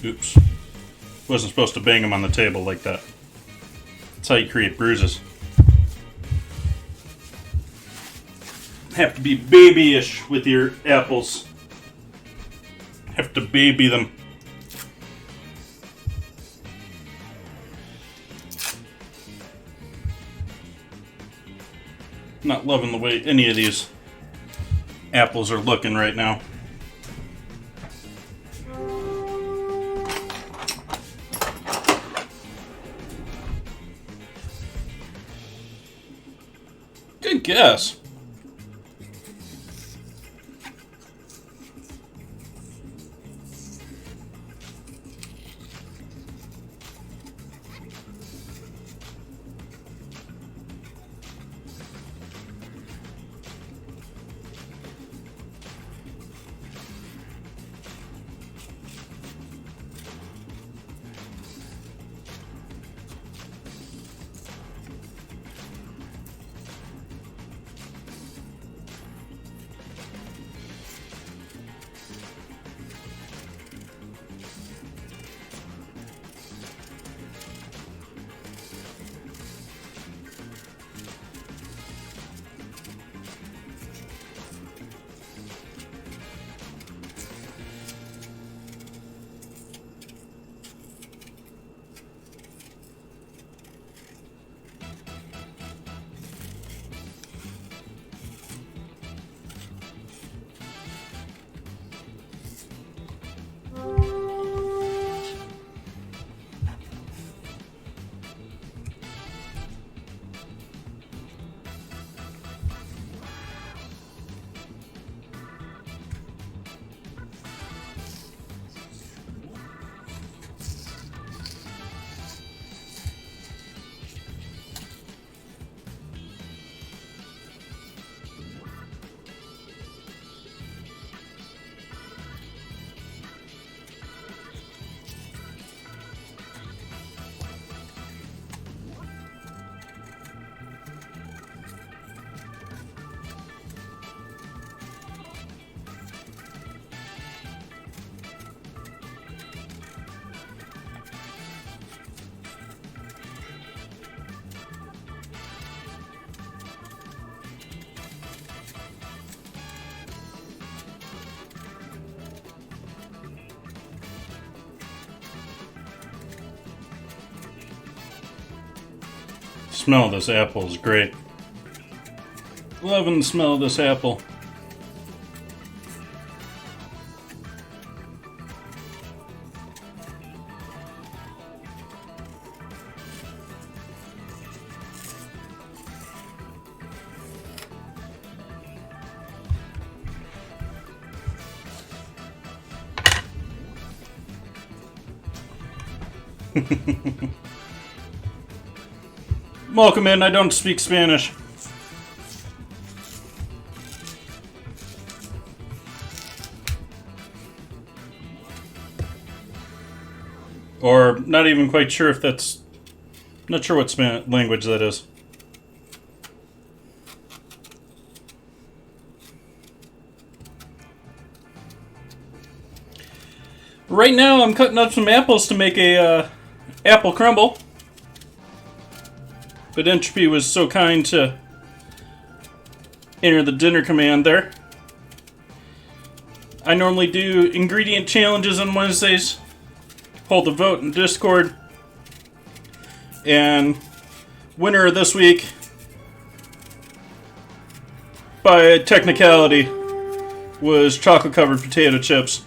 Oops. Wasn't supposed to bang them on the table like that. That's how you create bruises. Have to be babyish with your apples. Have to baby them. Not loving the way any of these apples are looking right now. Good guess. Smell of this apple is great. Loving the smell of this apple. Welcome in, I don't speak Spanish. Or not even quite sure if that's... Not sure what language that is. Right now I'm cutting up some apples to make a apple crumble. But Entropy was so kind to enter the dinner command there. I normally do ingredient challenges on Wednesdays. Hold a vote in Discord. And winner of this week by technicality, was chocolate-covered potato chips.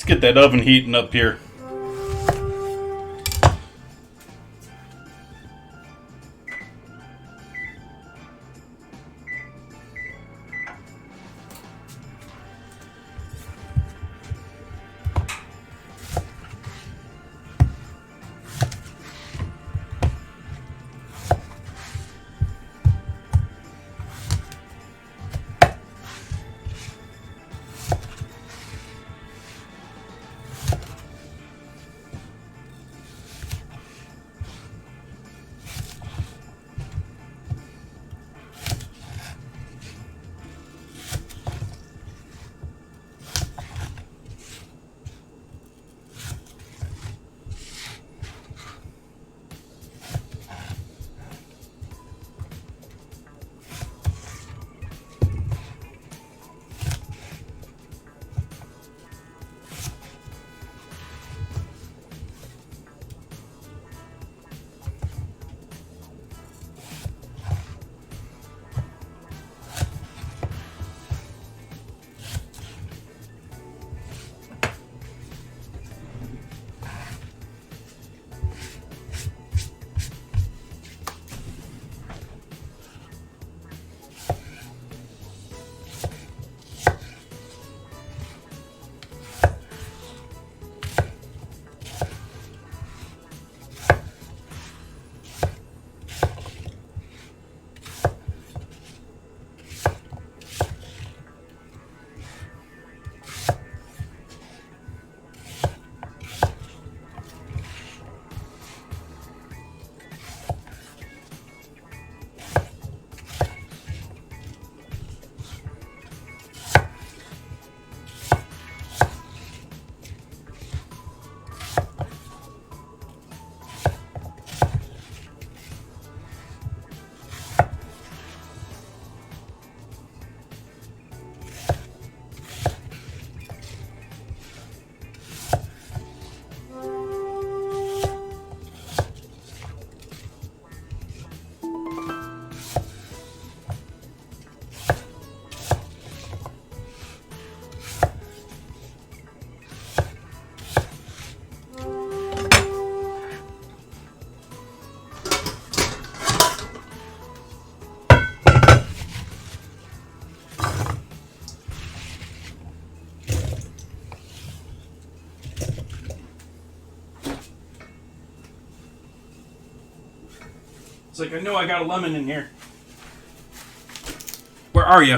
Get that oven heating up here. It's like, I know I got a lemon in here. Where are you?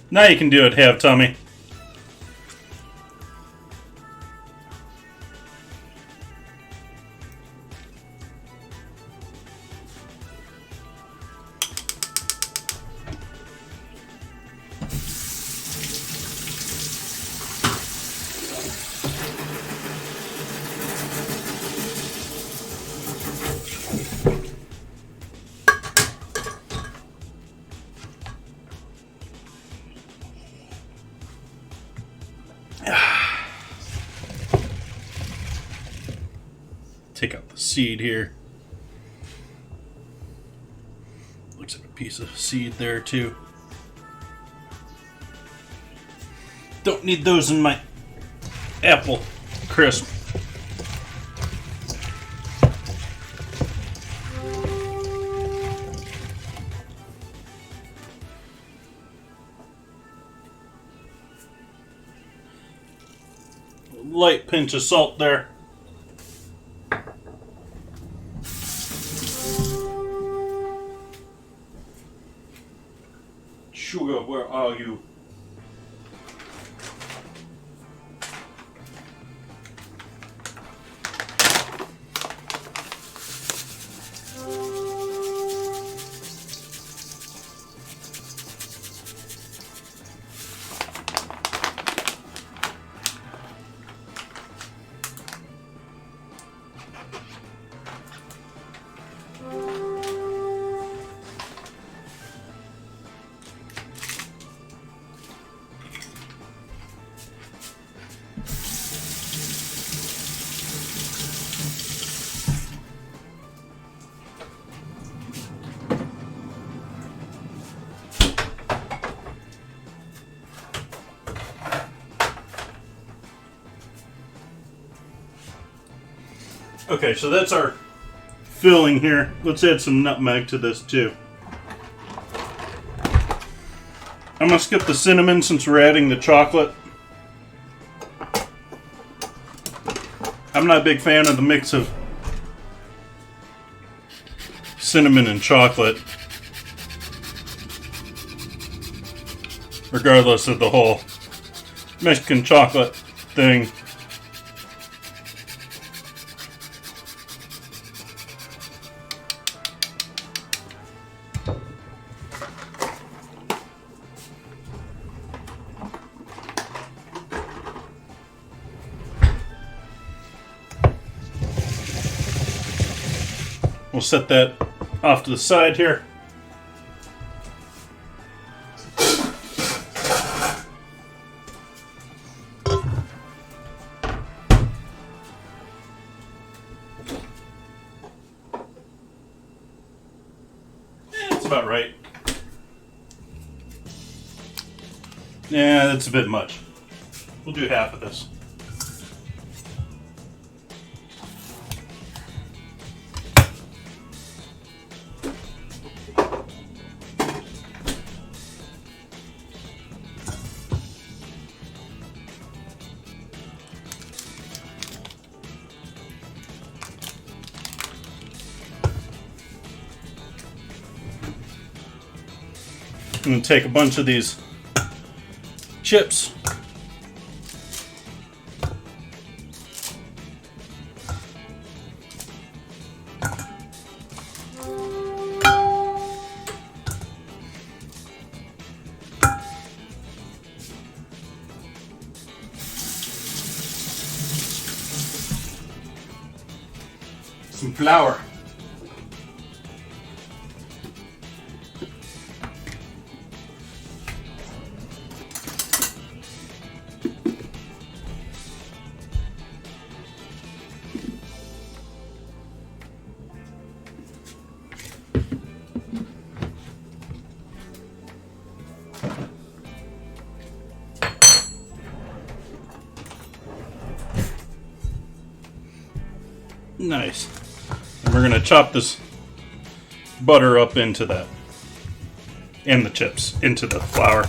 Now you can do it, have Tommy. Take out the seed here. Looks like a piece of seed there too. Don't need those in my apple crisp. Light pinch of salt there. Sugar, where are you? Okay, so that's our filling here. Let's add some nutmeg to this too. I'm gonna skip the cinnamon since we're adding the chocolate. I'm not a big fan of the mix of cinnamon and chocolate, regardless of the whole Mexican chocolate thing. We'll set that off to the side here. That's about right. Yeah, that's a bit much. We'll do half of this. I'm going to take a bunch of these chips. Some flour. Nice. And we're going to chop this butter up into that. And the chips into the flour.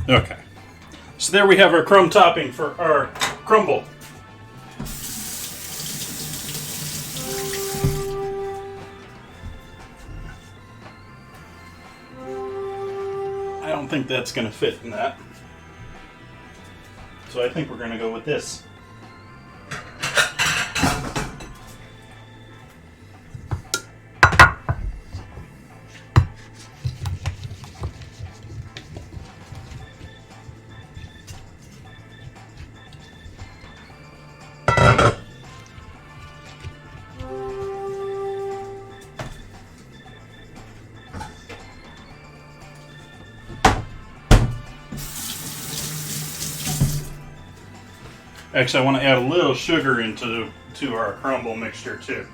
Okay. So there we have our crumb topping for our crumble. I don't think that's going to fit in that. So I think we're going to go with this. Actually, I want to add a little sugar into our crumble mixture too.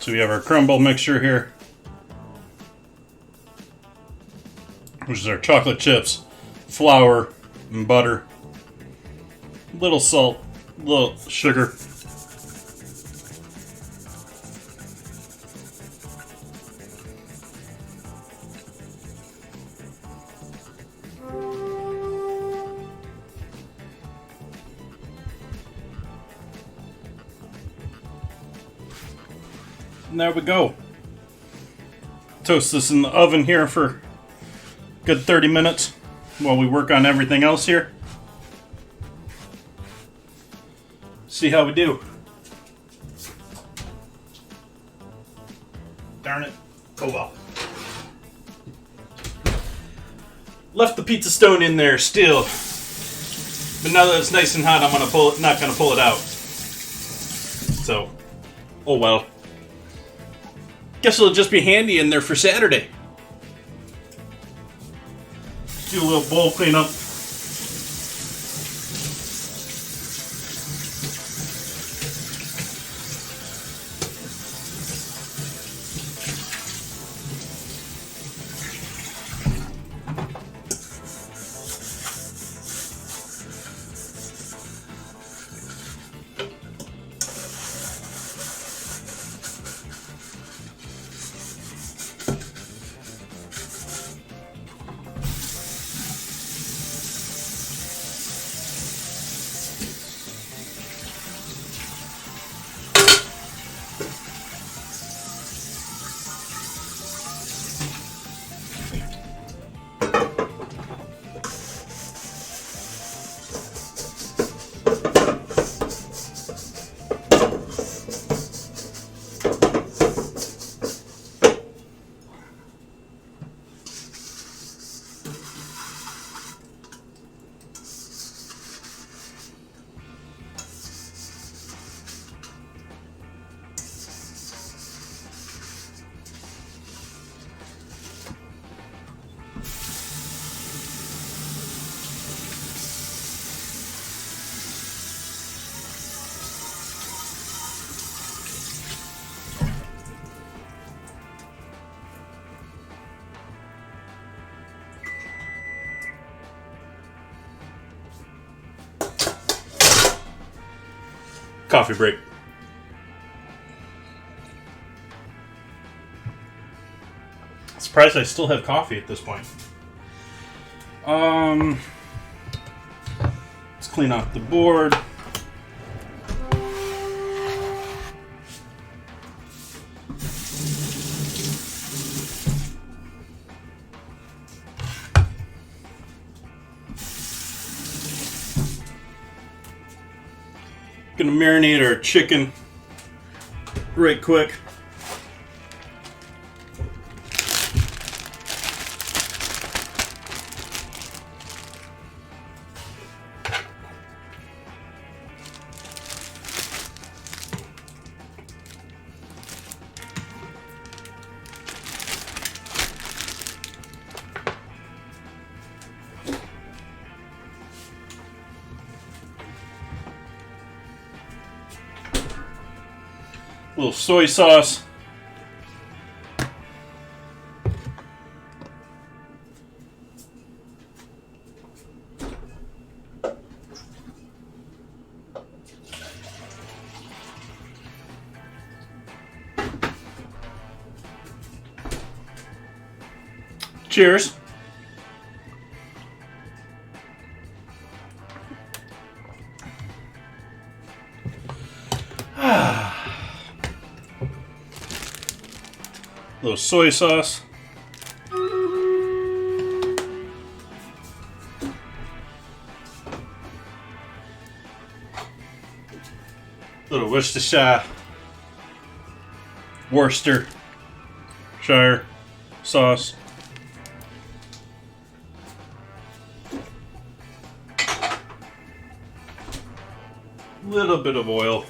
So we have our crumble mixture here, which is our chocolate chips, flour, and butter, a little salt, a little sugar. And there we go. Toast this in the oven here for a good 30 minutes while we work on everything else here. See how we do. Darn it. Oh well. Left the pizza stone in there still. But now that it's nice and hot, I'm not gonna pull it out. So, oh well. Guess it'll just be handy in there for Saturday. Do a little bowl cleanup. Coffee break. Surprised I still have coffee at this point. Let's clean off the board. Gonna marinate our chicken right quick. A little soy sauce. Cheers. Little soy sauce. Little Worcestershire sauce. Little bit of oil.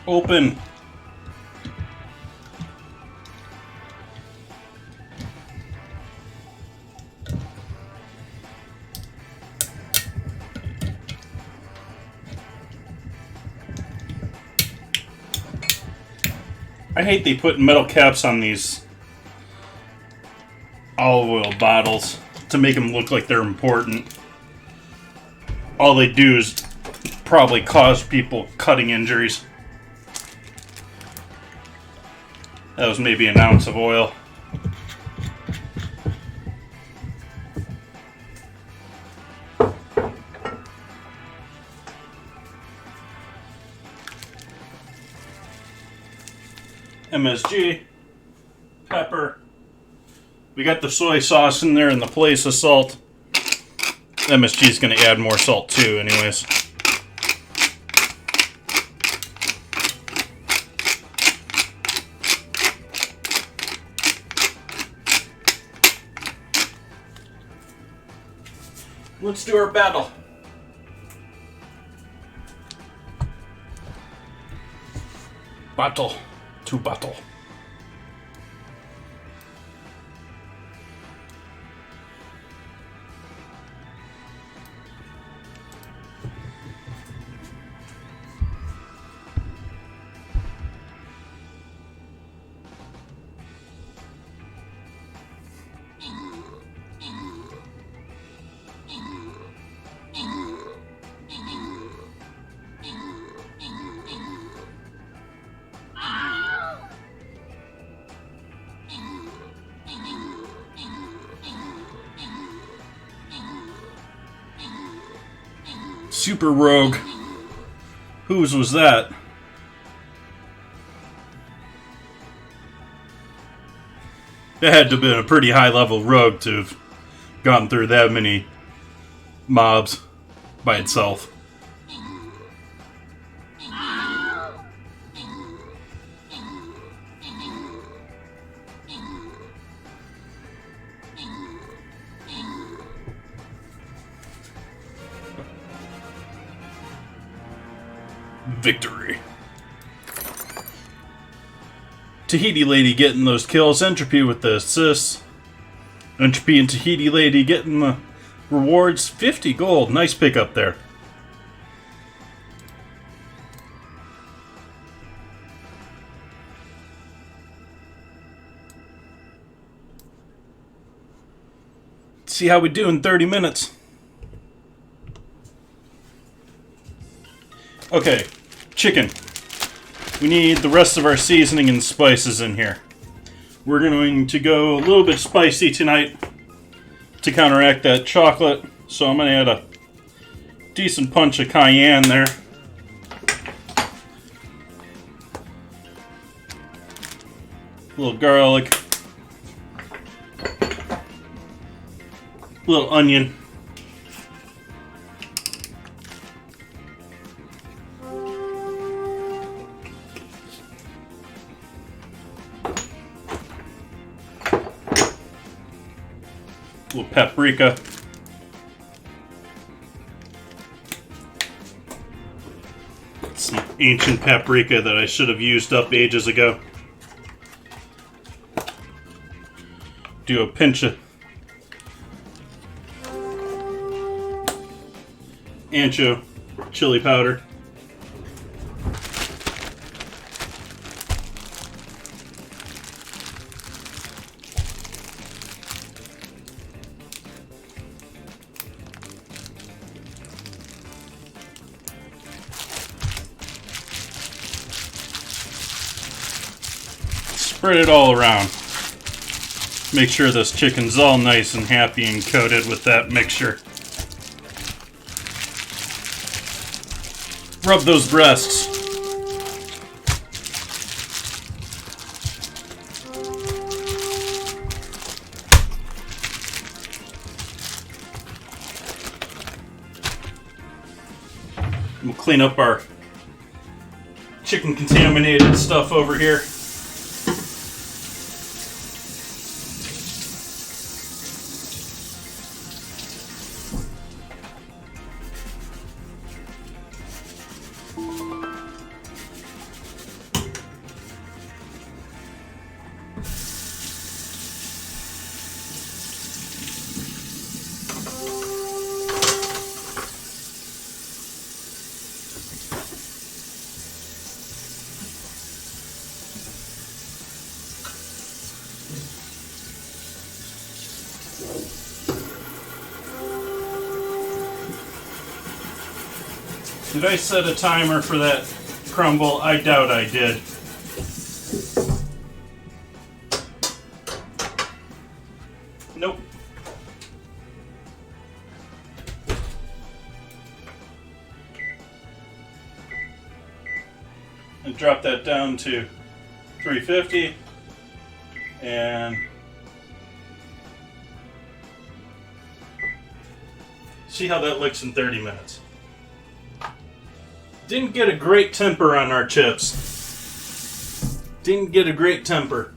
Open. I hate they put metal caps on these olive oil bottles to make them look like they're important. All they do is probably cause people cutting injuries. That was maybe an ounce of oil. MSG, pepper. We got the soy sauce in there in the place of salt. MSG is going to add more salt too, anyways. Let's do our battle. Battle to battle. Super Rogue. Whose was that? That had to have been a pretty high level rogue to have gotten through that many mobs by itself. Victory. Tahiti Lady getting those kills. Entropy with the assists. Entropy and Tahiti Lady getting the rewards. 50 gold. Nice pickup there. See how we do in 30 minutes. Okay. Chicken. We need the rest of our seasoning and spices in here. We're going to go a little bit spicy tonight to counteract that chocolate. So I'm going to add a decent punch of cayenne there. A little garlic. A little onion. A little paprika. Some ancient paprika that I should have used up ages ago. Do a pinch of ancho chili powder. Spread it all around. Make sure this chicken's all nice and happy and coated with that mixture. Rub those breasts. We'll clean up our chicken contaminated stuff over here. Did I set a timer for that crumble? I doubt I did. Nope. And drop that down to 350 and see how that looks in 30 minutes. Didn't get a great temper on our chips. Didn't get a great temper.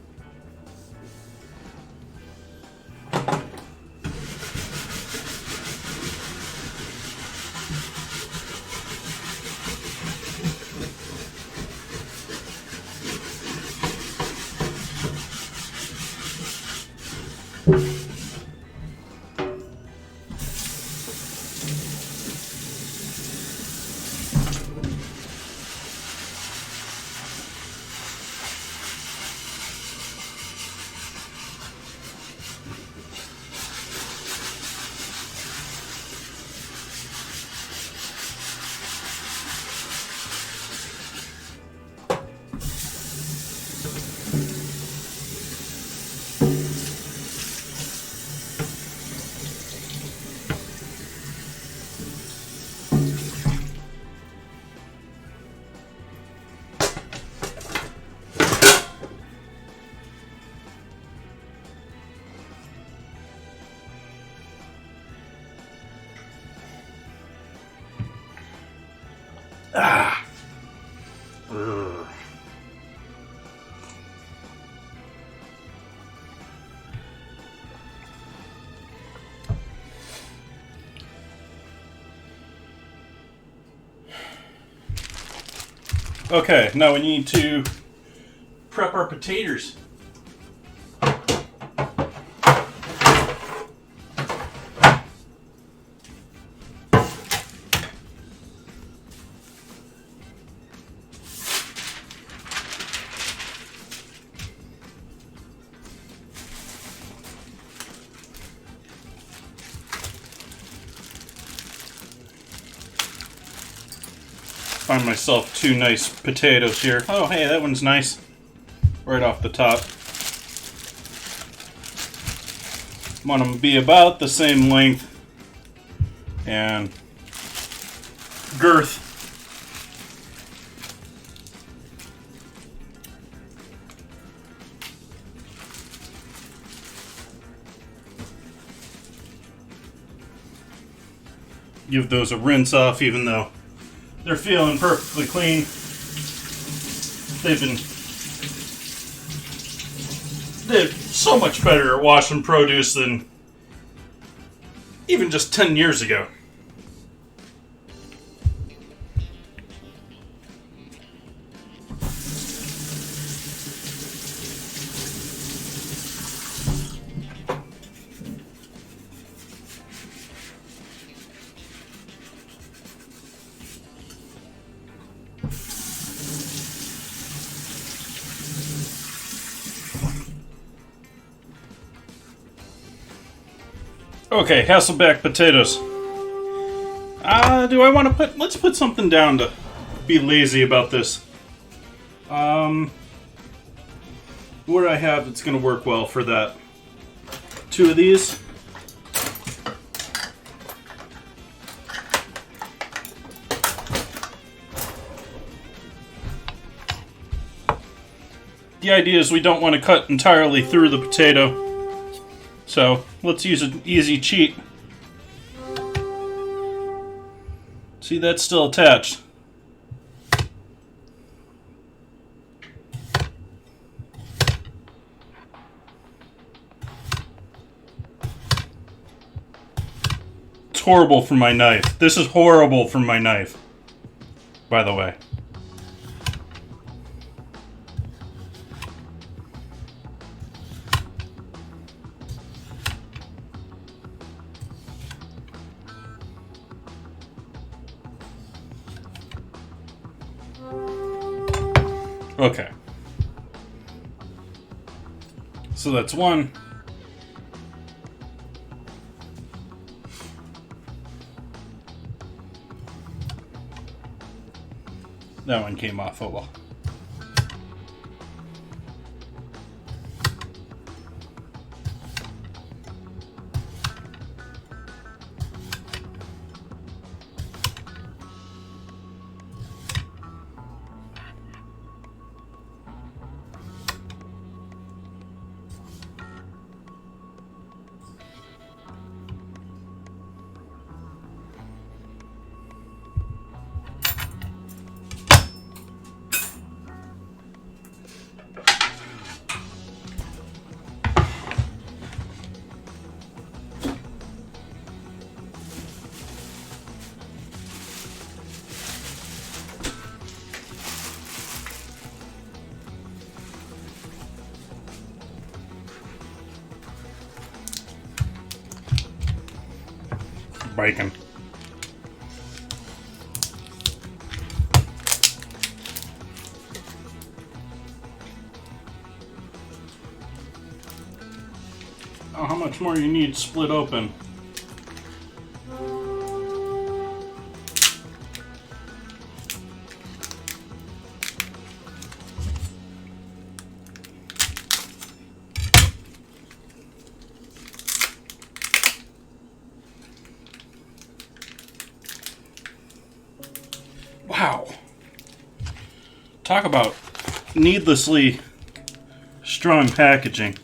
Ah. Ugh. Okay, now we need to prep our potatoes. Find myself two nice potatoes here. Oh, hey, that one's nice. Right off the top. Want them to be about the same length and girth. Give those a rinse off, even though they're feeling perfectly clean. They're so much better at washing produce than even just 10 years ago. Okay, Hasselback potatoes. Do I want to put... Let's put something down to be lazy about this. What do I have that's going to work well for that? 2 of these. The idea is we don't want to cut entirely through the potato. So, let's use an easy cheat. See, that's still attached. It's horrible for my knife. This is horrible for my knife, by the way. Okay. So that's one. That one came off, oh well. Bacon. Oh, how much more you need split open? Wow. Talk about needlessly strong packaging.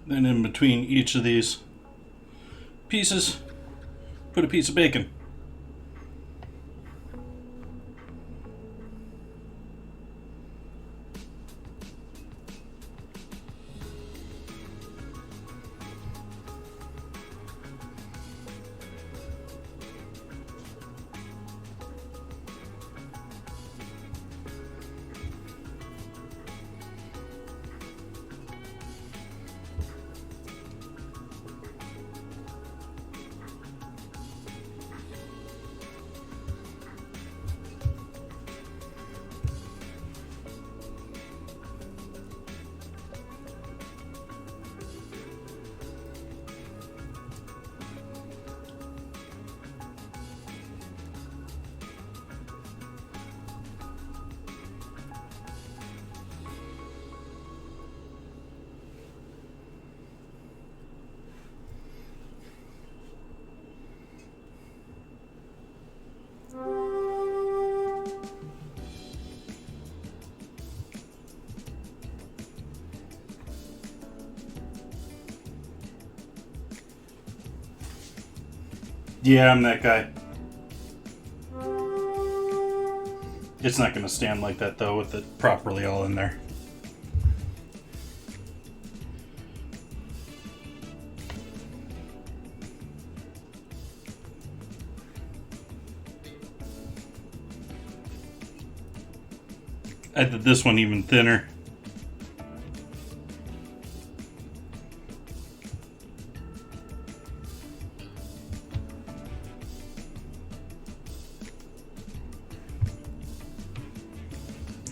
Then in between each of these pieces, put a piece of bacon. Yeah, I'm that guy. It's not going to stand like that, though, with it properly all in there. I did this one even thinner.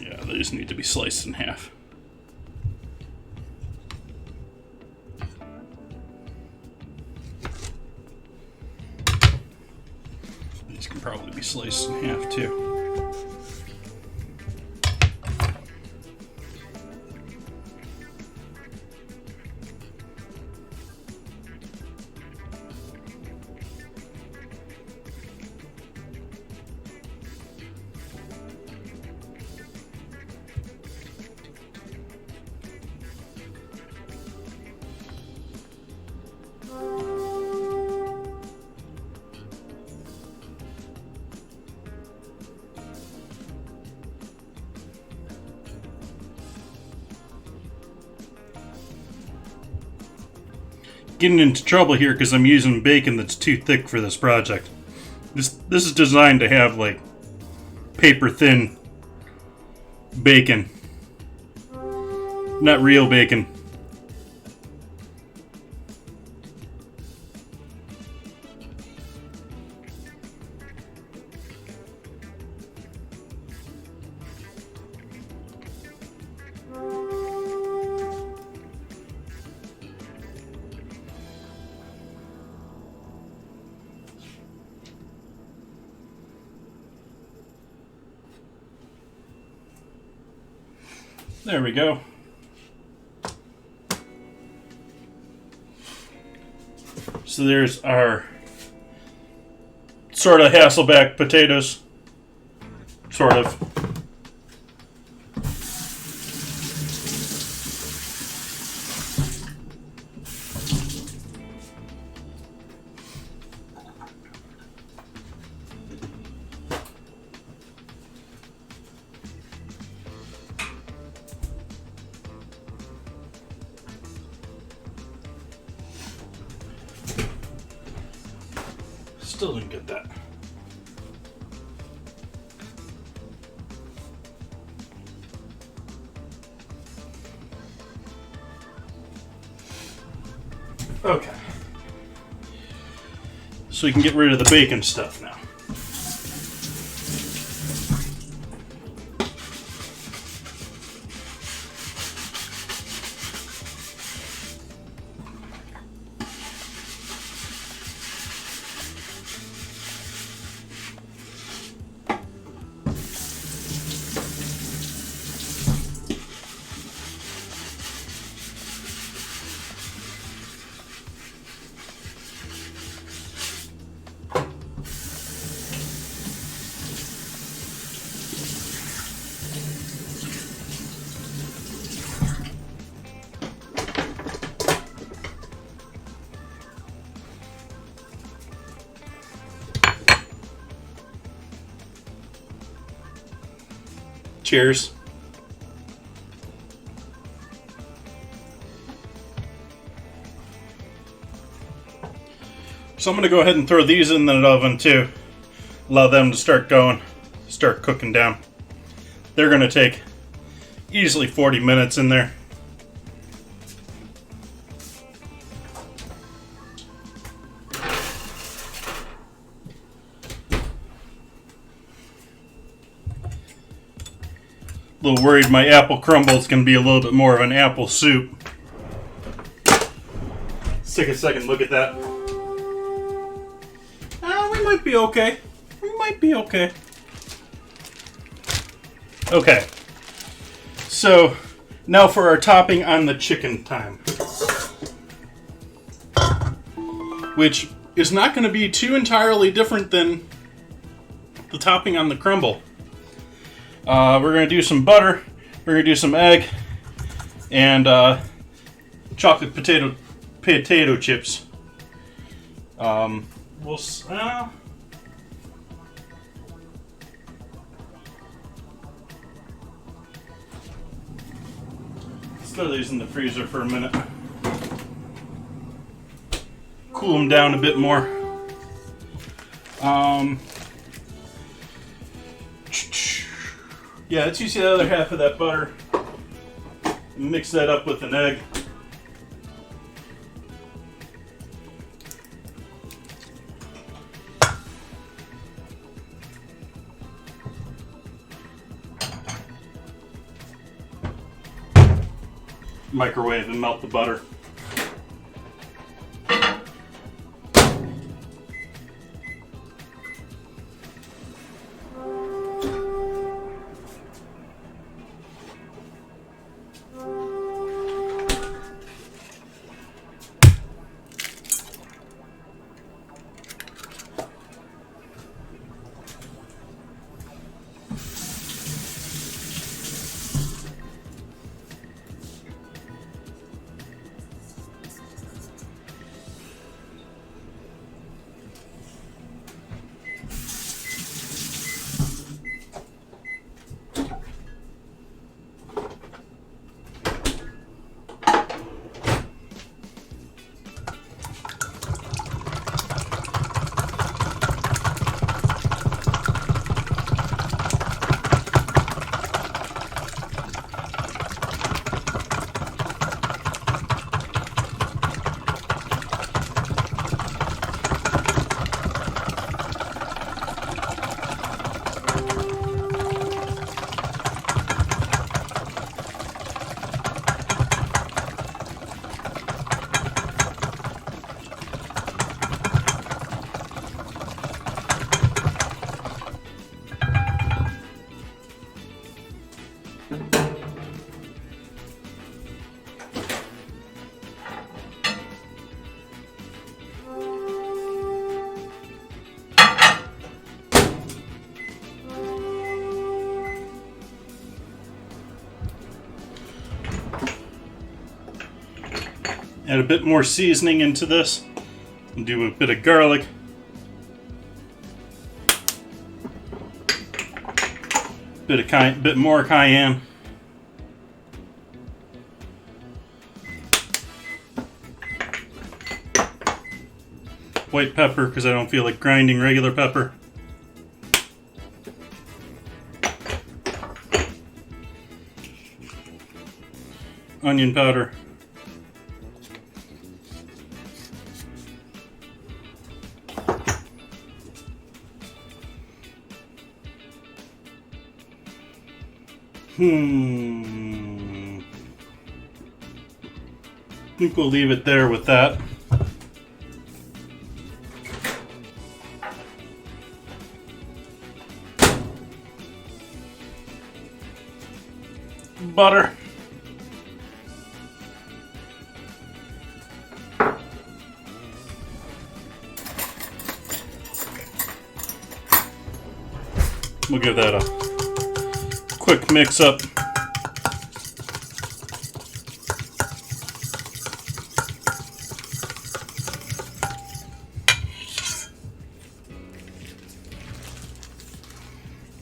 Yeah, these need to be sliced in half. These can probably be sliced in half too. Getting into trouble here because I'm using bacon that's too thick for this project. This is designed to have like paper thin bacon, not real bacon. There we go. So there's our sort of Hasselback potatoes. Sort of. Still didn't get that. Okay. So we can get rid of the bacon stuff now. Cheers. So I'm going to go ahead and throw these in the oven too. Allow them to start cooking down. They're going to take easily 40 minutes in there. A little worried my apple crumble is going to be a little bit more of an apple soup. Let's take a second look at that. We might be okay. We might be okay. Okay. So, now for our topping on the chicken time. Which is not going to be too entirely different than the topping on the crumble. We're going to do some butter, we're going to do some egg, and chocolate potato chips. We'll let's throw these in the freezer for a minute. Cool them down a bit more. Yeah, let's use the other half of that butter and mix that up with an egg. Microwave and melt the butter. Add a bit more seasoning into this. And do a bit of garlic. Bit more cayenne. White pepper, because I don't feel like grinding regular pepper. Onion powder. I think we'll leave it there with that. Butter. We'll give that a quick mix up.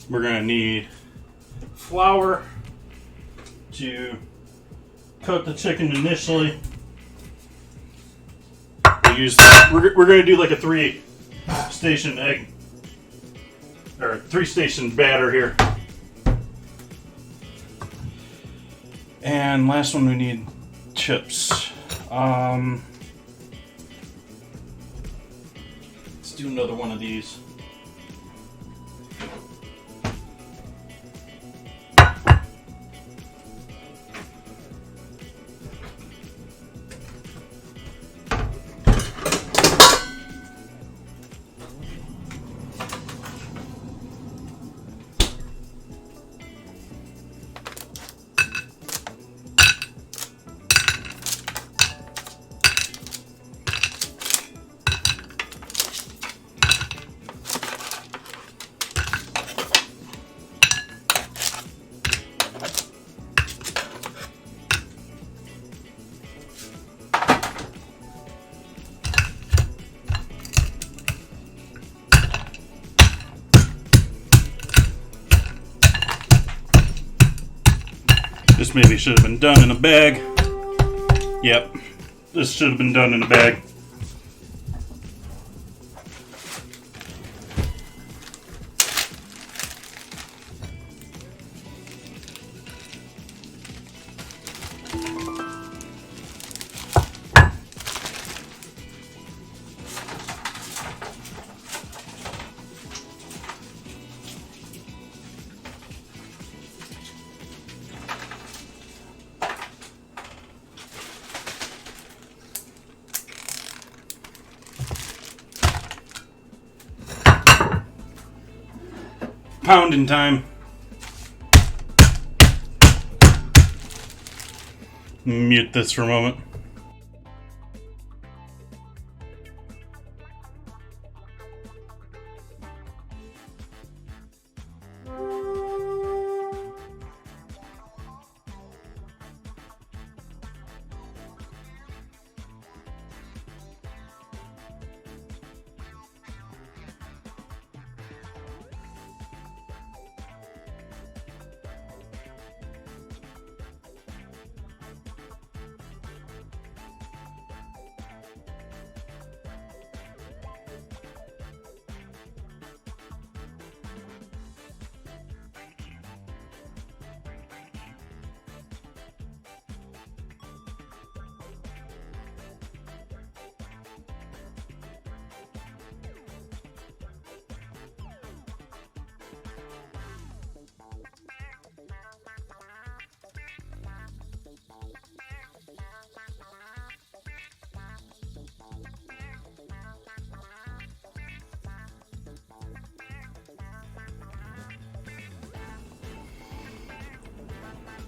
We're going to need flour to coat the chicken initially. We're going to do like a 3-station egg or 3-station batter here. And last one, we need chips. Let's do another one of these. This maybe should have been done in a bag. Yep, this should have been done in a bag. Pounding time. Mute this for a moment.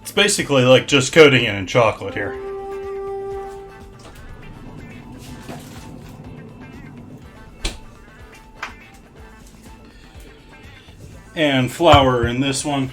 It's basically like just coating it in chocolate here. And flour in this one.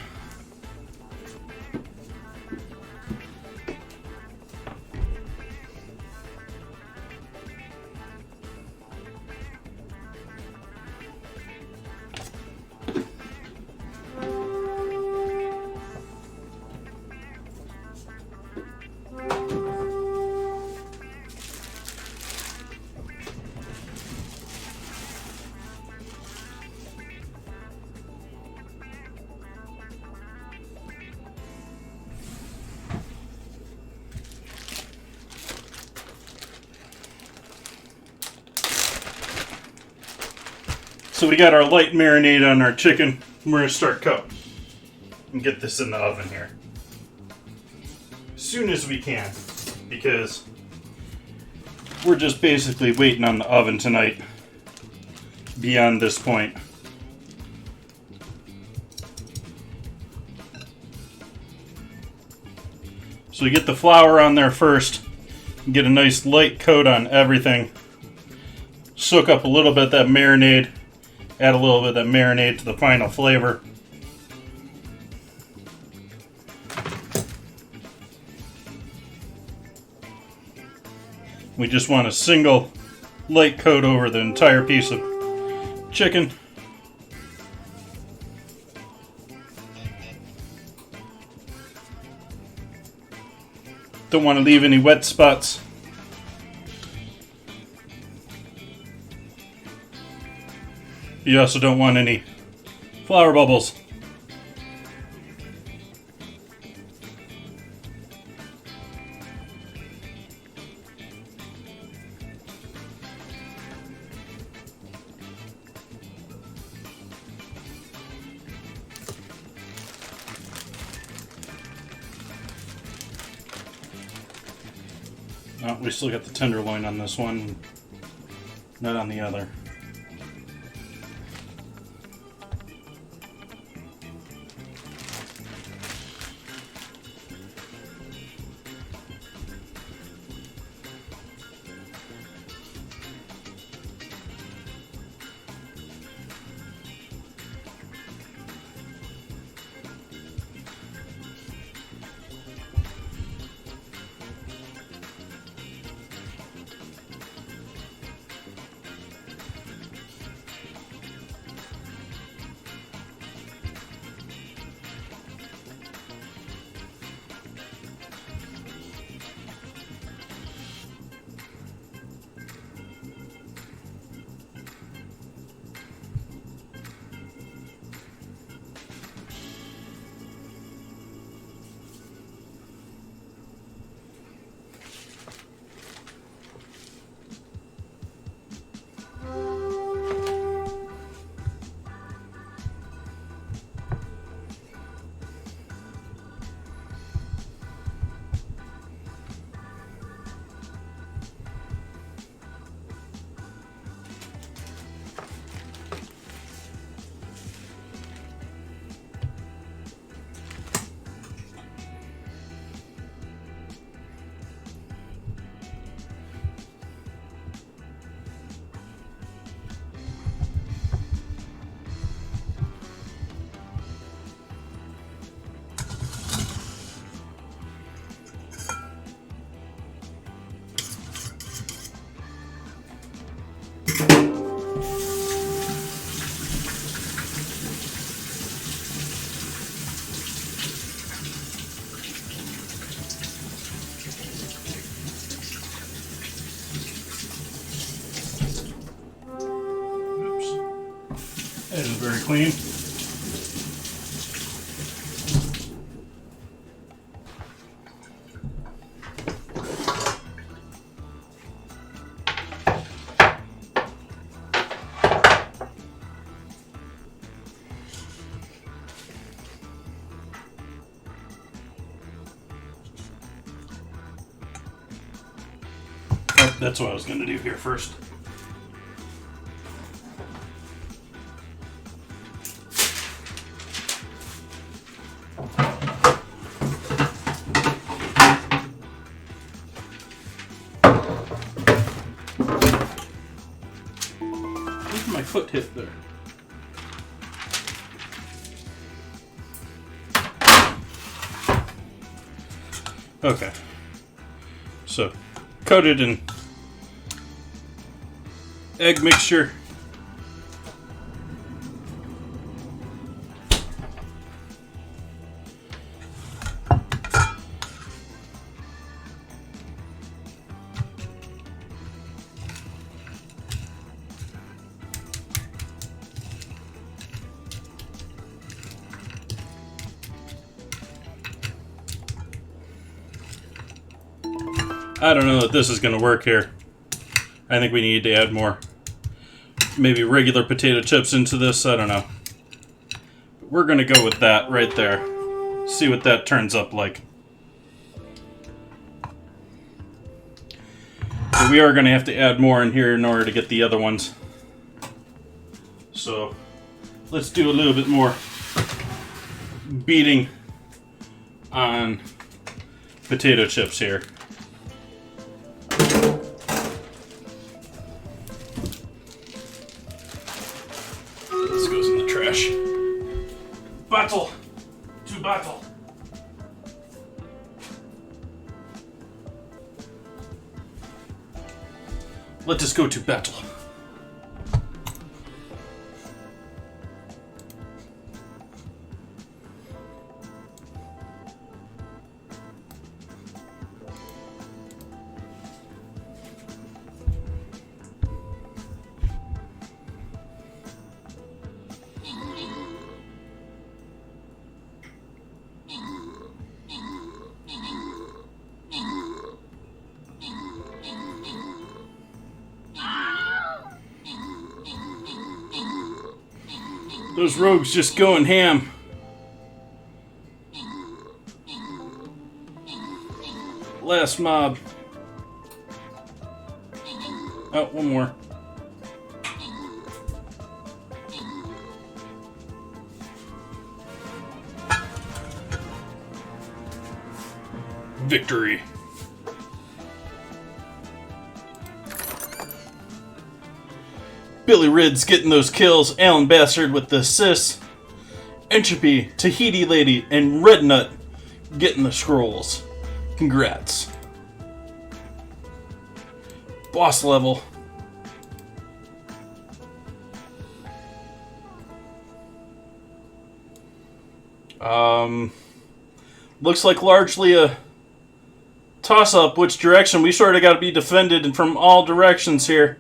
So we got our light marinade on our chicken. We're going to start cooking and get this in the oven here as soon as we can, because we're just basically waiting on the oven tonight beyond this point. So we get the flour on there first and get a nice light coat on everything. Soak up a little bit of that marinade. Add a little bit of that marinade to the final flavor. We just want a single light coat over the entire piece of chicken. Don't want to leave any wet spots. You also don't want any flour bubbles. Oh, we still got the tenderloin on this one, not on the other. That is very clean. Oh, that's what I was going to do here first. My foot hit there. Okay. So, coated in egg mixture. I don't know that this is going to work here. I think we need to add more, maybe regular potato chips into this. I don't know. But we're going to go with that right there. See what that turns up like. But we are going to have to add more in here in order to get the other ones. So let's do a little bit more beating on potato chips here. This goes in the trash. Battle to battle. Let us go to battle. Those rogues just going ham. Last mob. Oh, one more. Victory. Billy Ridd's getting those kills. Alan Bastard with the assists. Entropy, Tahiti Lady, and Red Nut getting the scrolls. Congrats. Boss level. Looks like largely a toss-up which direction. We sort of got to be defended from all directions here.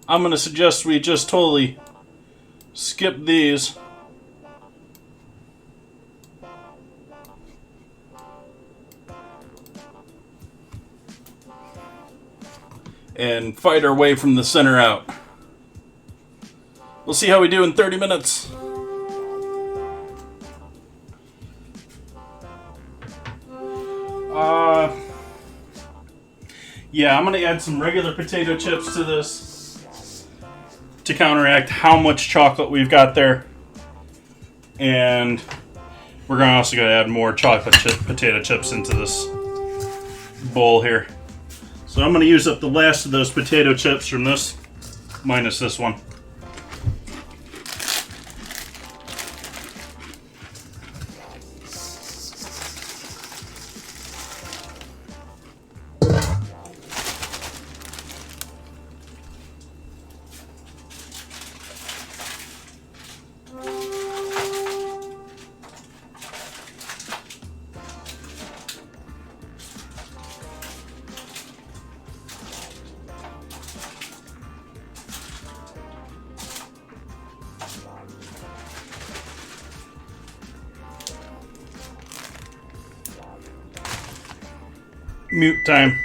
I'm going to suggest we just totally skip these. And fight our way from the center out. We'll see how we do in 30 minutes. Yeah, I'm going to add some regular potato chips to this to counteract how much chocolate we've got there. And we're also going to add more potato chips into this bowl here. So I'm going to use up the last of those potato chips from this, minus this one. mute time.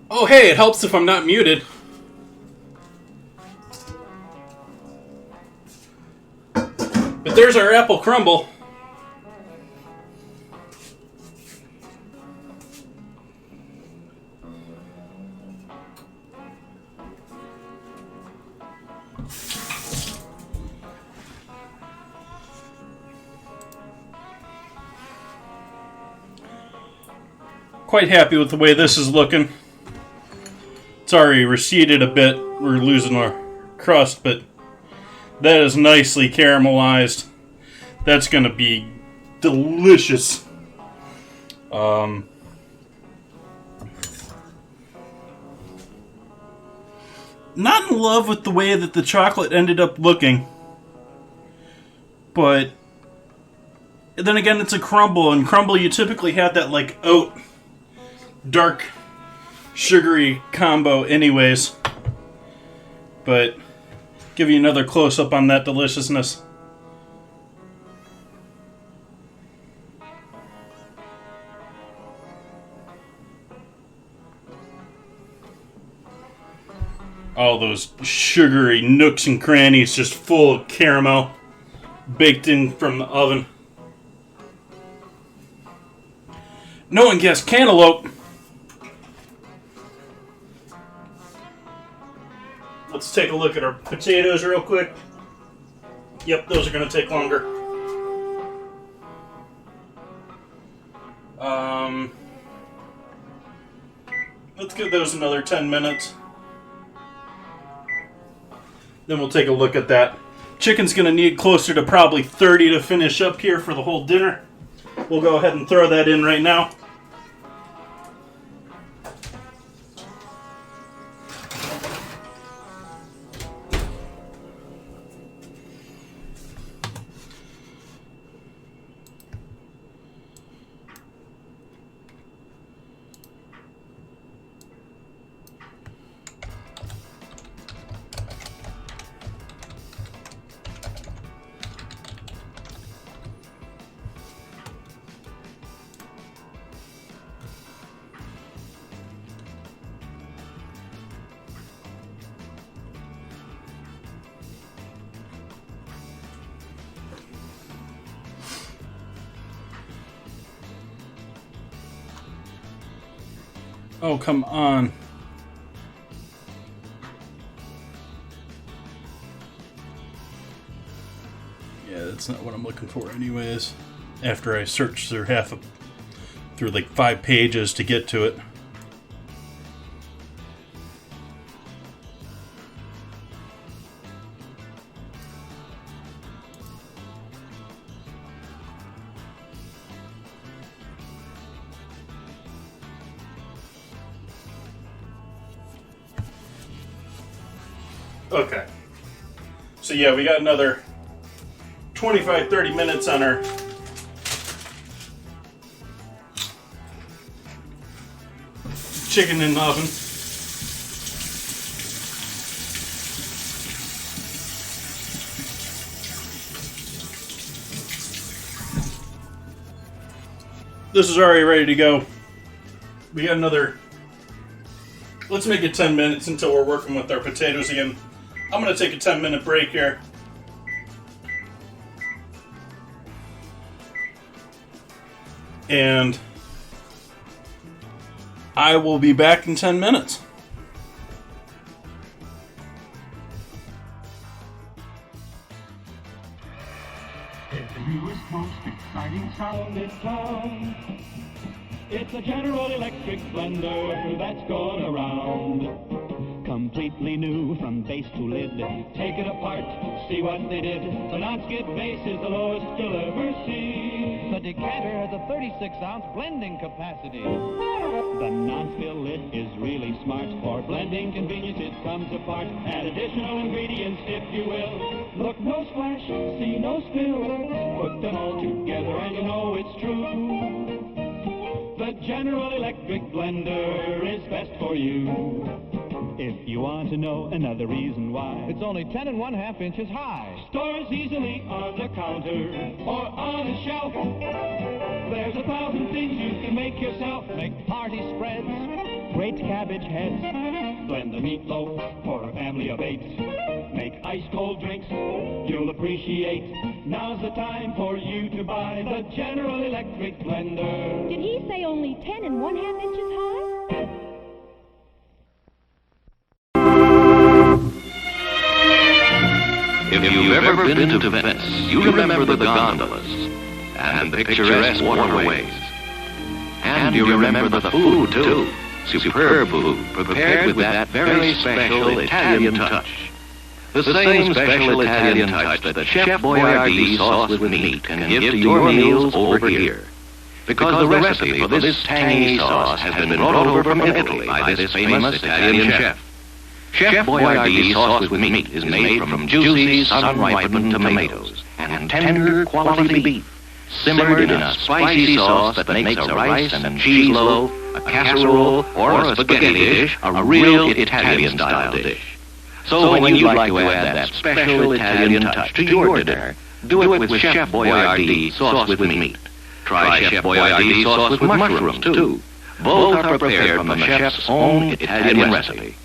Oh, hey, it helps if I'm not muted. But there's our apple crumble. Quite happy with the way this is looking. It's already receded a bit. We're losing our crust, but that is nicely caramelized. That's going to be delicious. Not in love with the way that the chocolate ended up looking. But then again, it's a crumble, and crumble you typically have that like oat, dark, sugary combo anyways. But give you another close-up on that deliciousness. All those sugary nooks and crannies just full of caramel, baked in from the oven. No one guessed cantaloupe. Let's take a look at our potatoes real quick. Yep, those are going to take longer. Let's give those another 10 minutes. Then we'll take a look at that. Chicken's going to need closer to probably 30 to finish up here for the whole dinner. We'll go ahead and throw that in right now. Oh, come on. Yeah, that's not what I'm looking for anyways. After I searched through through like 5 pages to get to it. Okay. So yeah, we got another 25-30 minutes on our chicken in the oven. This is already ready to go. We got another... Let's make it 10 minutes until we're working with our potatoes again. I'm going to take a 10-minute break here. And I will be back in 10 minutes. It's the newest, most exciting sound in town. It's a General Electric blender that's going around. Completely new from base to lid. Take it apart, see what they did. The non-skid base is the lowest you'll ever see. The decanter has a 36-ounce blending capacity. The non-spill lid is really smart. For blending convenience it comes apart. Add additional ingredients if you will. Look, no splash, see no spill. Put them all together and you know it's true. The General Electric blender is best for you. If you want to know another reason why, It's only 10 1/2 inches high. stores easily on the counter or on a shelf. There's There's 1,000 things you can make yourself. Make hearty spreads, great cabbage heads. Blend the meatloaf for a family of 8. Make ice-cold drinks you'll appreciate. Now's the time for you to buy the General Electric blender. Did he say only 10 1/2 inches high? If you've ever been to Venice, you remember the gondolas and the picturesque waterways. And you remember the food, too. Superb food, prepared with that very special Italian touch. The same special Italian touch that Chef Boyardee sauce with meat can give to your meals over here. Because the recipe for this tangy sauce has been brought over from Italy by this famous Italian chef. Chef Boyardee sauce with meat is made from juicy, sun-ripened tomatoes and tender quality beef, simmered in a spicy sauce that makes a rice and cheese loaf, a casserole, or a spaghetti dish a real Italian-style dish. So when you'd like to add that special Italian touch to your dinner, do it with Chef Boyardee sauce with meat. Try Chef Boyardee sauce with mushrooms, too. Both are prepared from the chef's own Italian recipe.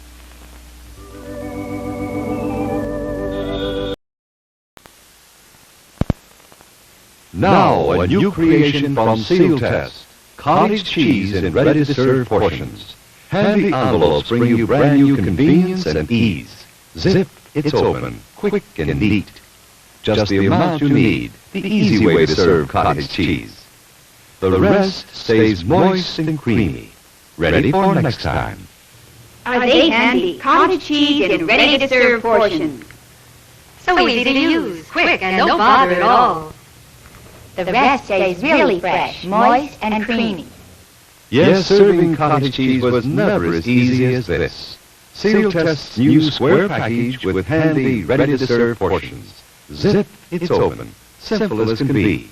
Now, a new creation from Seal Test. Cottage cheese in ready-to-serve portions. Handy envelopes bring you brand new convenience and ease. Zip, it's open, quick and neat. Just the amount you need, the easy way to serve cottage cheese. The rest stays moist and creamy. Ready for next time. Are they handy? Cottage cheese in ready-to-serve portions. So easy to use, quick, and no bother at all. The rest stays really fresh, moist, and creamy. Yes, serving cottage cheese was never as easy as this. Seal Test's new square package with handy, ready-to-serve portions. Zip, it's open, simple as can be.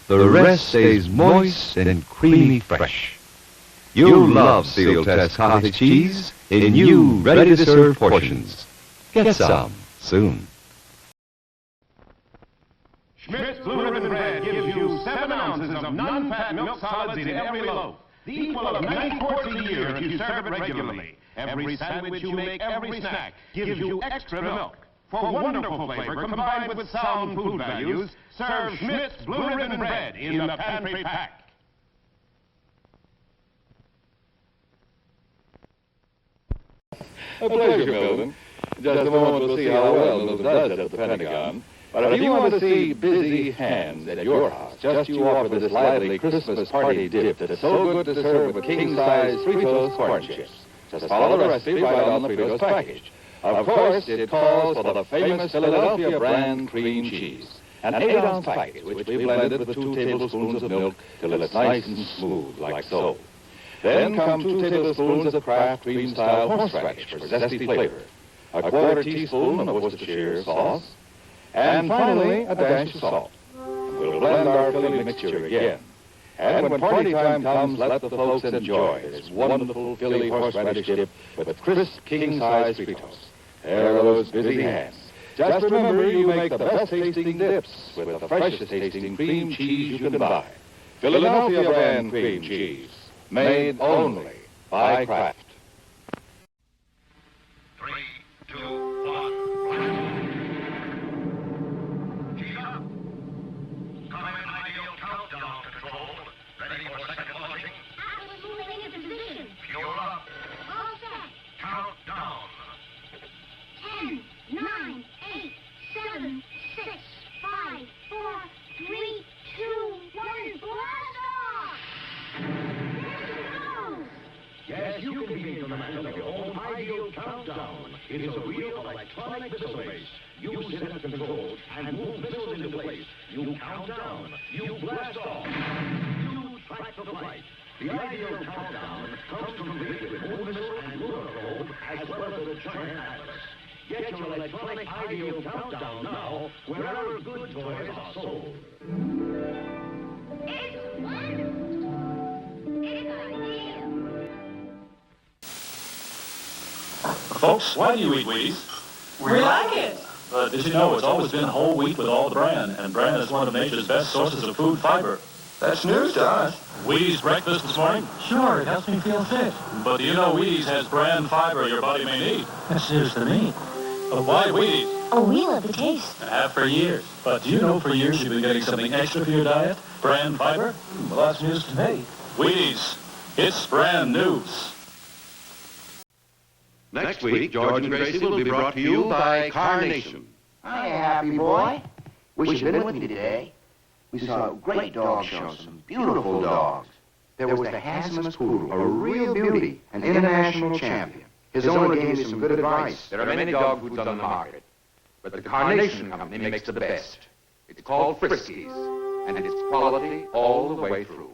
The rest stays moist and creamy fresh. You'll love Seal Test cottage cheese in new, ready-to-serve portions. Get some soon. Schmidt's Blue Ribbon Bread gives you 7 ounces of non-fat milk solids in every loaf, the equal of 90 quarts a year if you serve it regularly. Every sandwich you make, every snack, gives you extra milk. For wonderful flavor combined with sound food values, serve Schmidt's Blue Ribbon Bread in the pantry pack. A pleasure, Milton. Just a moment we'll see how well Milton does at the Pentagon. But if you want to see busy hands at your house, just you offer this lively Christmas party dip that's so good to serve with king-size Fritos corn chips. Just follow the recipe right on the Fritos package. Of course, it calls for the famous Philadelphia brand cream cheese. An 8-ounce package, which we blended with 2 tablespoons of milk till it's nice and smooth, like so. Then come 2 tablespoons of Kraft cream-style horseradish for zesty flavor, a 1/4 teaspoon of Worcestershire sauce, and finally, a dash of salt. We'll blend our Philly mixture again. And when party time comes, let the folks enjoy this wonderful Philly horseradish dip with crisp king-size Fritos. There are those busy hands. Just remember, you make the best-tasting dips with the freshest-tasting cream cheese you can buy. Philadelphia brand cream cheese, made only by Kraft. 3, 2, 1. Yes, you can be the man of your own ideal countdown. It is a real electronic missile base. You set the controls and move missiles into place. You count down. You blast off. You track the flight. The ideal countdown comes complete with moon missile and lunar probe, as well as the giant atlas. Get your electronic ideal countdown now, wherever good toys are sold. It's wonderful. It's ideal. Folks, why do you eat Wheaties? We like it. But did you know it's always been whole wheat with all the bran, and bran is one of nature's best sources of food fiber. That's news to us. Wheaties breakfast this morning? Sure, it helps me feel fit. But do you know Wheaties has bran fiber your body may need? That's news to me. But why Wheaties? Oh, we love the taste. And have for years. But do you know for years you've been getting something extra for your diet? Bran fiber? Well, that's news to me. Wheaties. It's brand news. Next week, George and Gracie will be brought to you by Carnation. Hi, happy boy. Wish you'd been with me today. We saw a great dog show, some beautiful dogs. There was the handsomest poodle, a real beauty, an international champion. His owner gave me some good advice. There are many dog foods on the market, but the Carnation Company makes the best. It's called Friskies, and it's quality all the way through.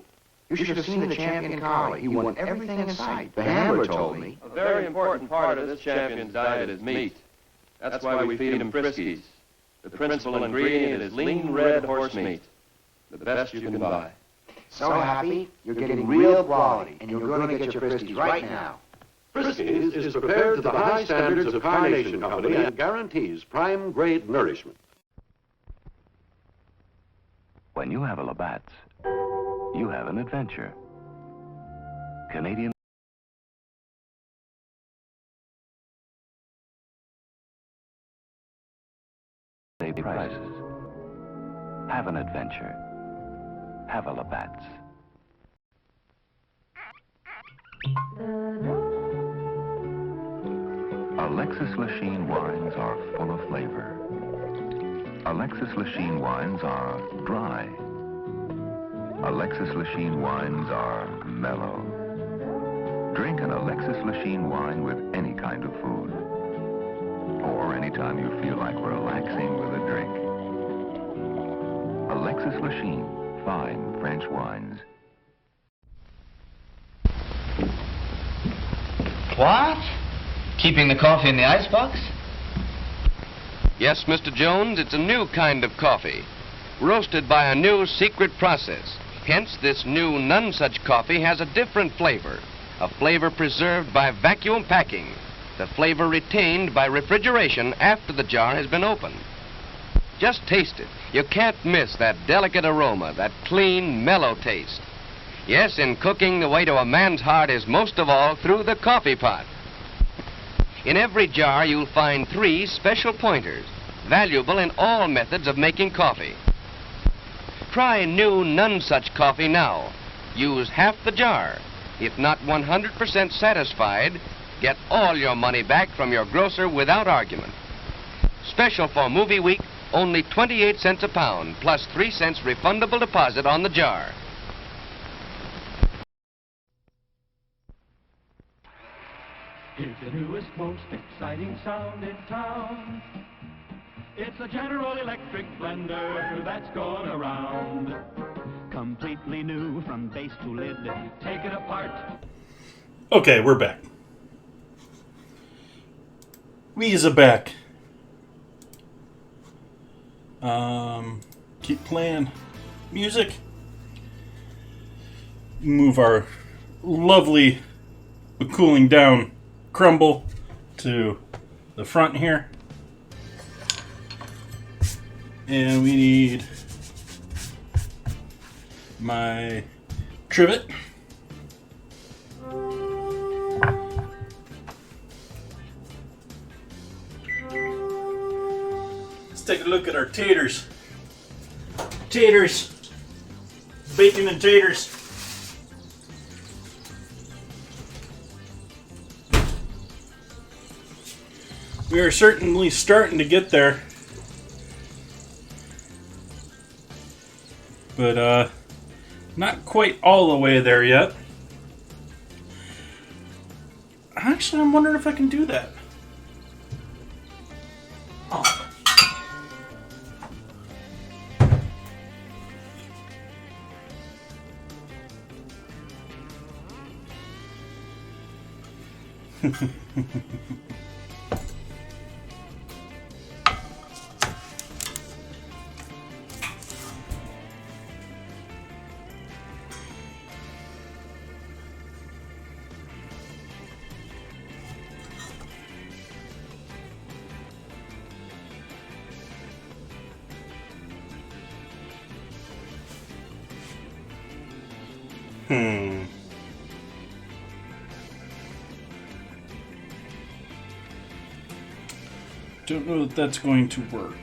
You should have seen the champion collie. He won everything in sight. The handler told me. A very important part of this champion's diet is meat. That's why we feed him Friskies. The principal ingredient is lean red horse meat. The best you can buy. So happy, you're getting real quality, and you're going to get your Friskies right now. Friskies is prepared to the high standards of Carnation Company and guarantees prime-grade nourishment. When you have a Labatt's, you have an adventure. Canadian prices. Have an adventure. Have a Labatt's. Alexis Lachine wines are full of flavor. Alexis Lachine wines are dry. Alexis Lachine wines are mellow. Drink an Alexis Lachine wine with any kind of food. Or anytime you feel like relaxing with a drink. Alexis Lachine, fine French wines. What? Keeping the coffee in the icebox? Yes, Mr. Jones, it's a new kind of coffee, roasted by a new secret process. Hence, this new none such coffee has a different flavor, a flavor preserved by vacuum packing, the flavor retained by refrigeration after the jar has been opened. Just taste it. You can't miss that delicate aroma, that clean, mellow taste. Yes, in cooking, the way to a man's heart is most of all through the coffee pot. In every jar, you'll find 3 special pointers, valuable in all methods of making coffee. Try new none such coffee now. Use half the jar. If not 100% satisfied, get all your money back from your grocer without argument. Special for movie week, only 28 cents a pound, plus 3 cents refundable deposit on the jar. Here's the newest, most exciting sound in town. It's a General Electric blender that's going around. Completely new from base to lid. Take it apart. Okay, we're back. We's back. Keep playing music. Move our lovely cooling down crumble to the front here. And we need my trivet. Let's take a look at our taters. Taters. Bacon and taters. We are certainly starting to get there. But, not quite all the way there yet. Actually, I'm wondering if I can do that. Oh. Don't know that that's going to work.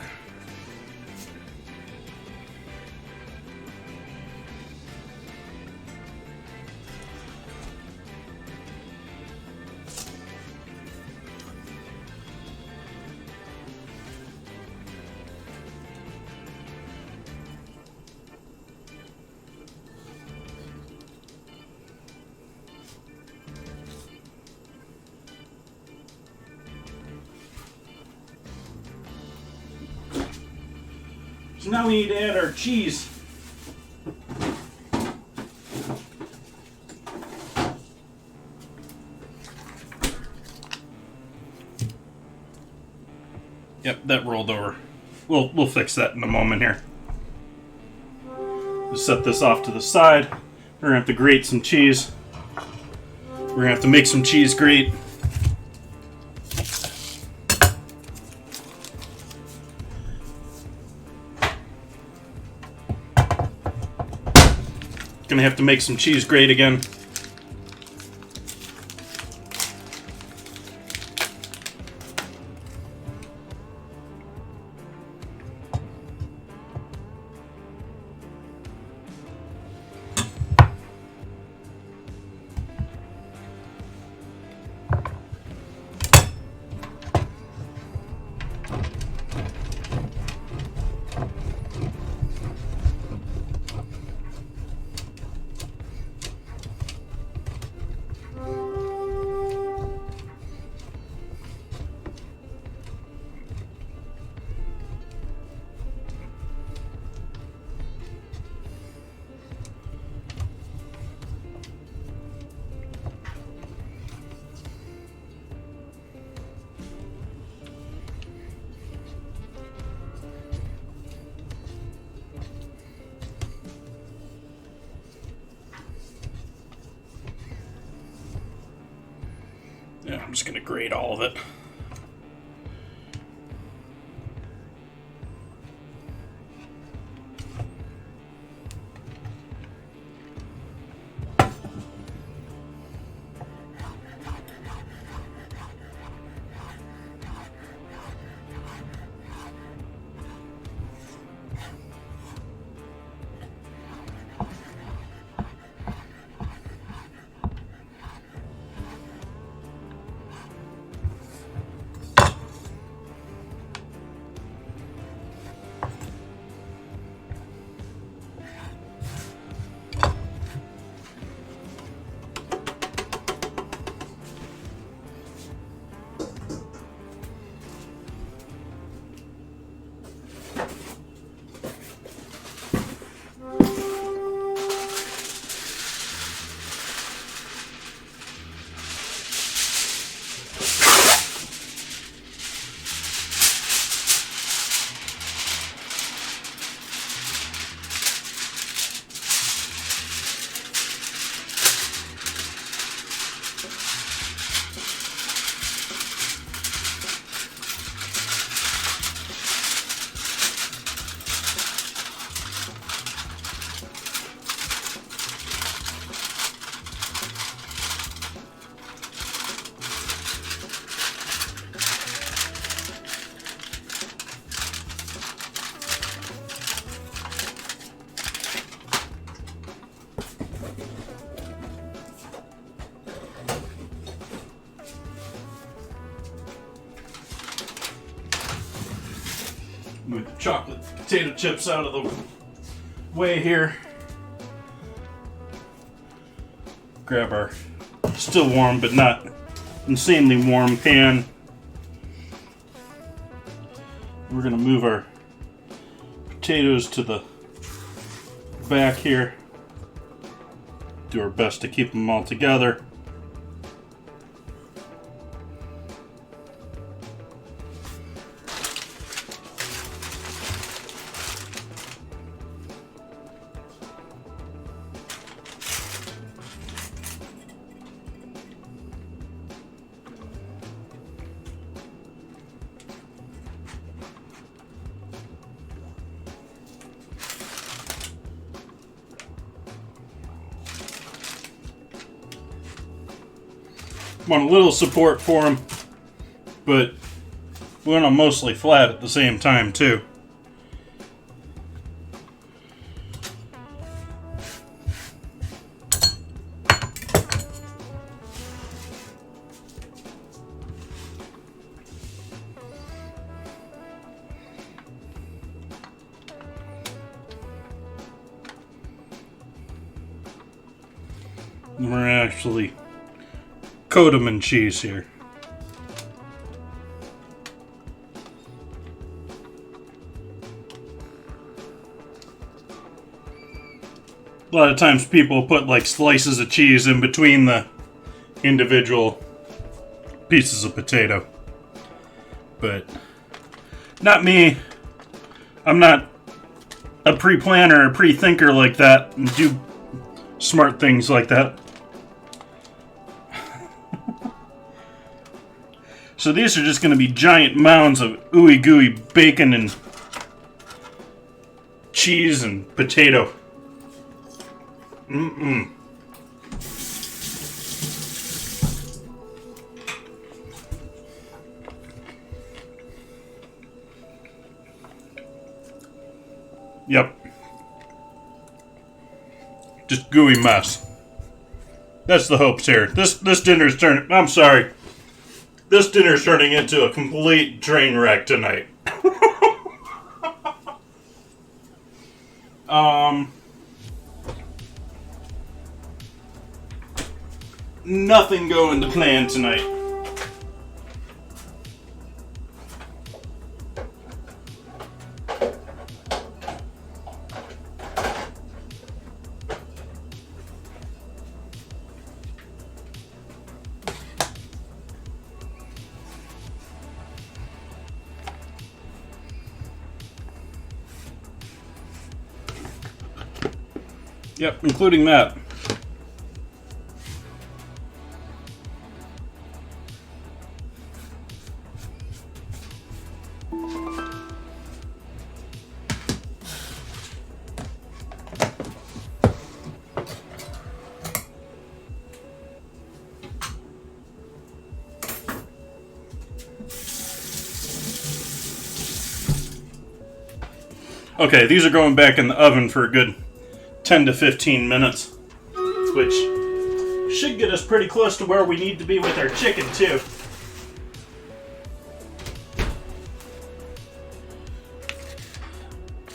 So now we need to add our cheese. Yep, that rolled over. We'll fix that in a moment here. We'll set this off to the side. We're gonna have to grate some cheese. We're gonna have to make some cheese grate. Gonna have to make some cheese grate again. Yeah, I'm just gonna grate all of it. Move the chocolate potato chips out of the way here. Grab our still warm but not insanely warm pan. We're going to move our potatoes to the back here. Do our best to keep them all together. Want a little support for them, but we want them mostly flat at the same time too. We're gonna actually coat them in cheese here. A lot of times people put like slices of cheese in between the individual pieces of potato. But not me. I'm not a pre-planner or pre-thinker like that and do smart things like that. So these are just going to be giant mounds of ooey gooey bacon and cheese and potato. Mm-mm. Yep. Just gooey mess. That's the hopes here. This dinner's turning... I'm sorry. This dinner's turning into a complete train wreck tonight. Nothing going to plan tonight. Yep, including that. Okay, these are going back in the oven for a good 10 to 15 minutes, which should get us pretty close to where we need to be with our chicken, too.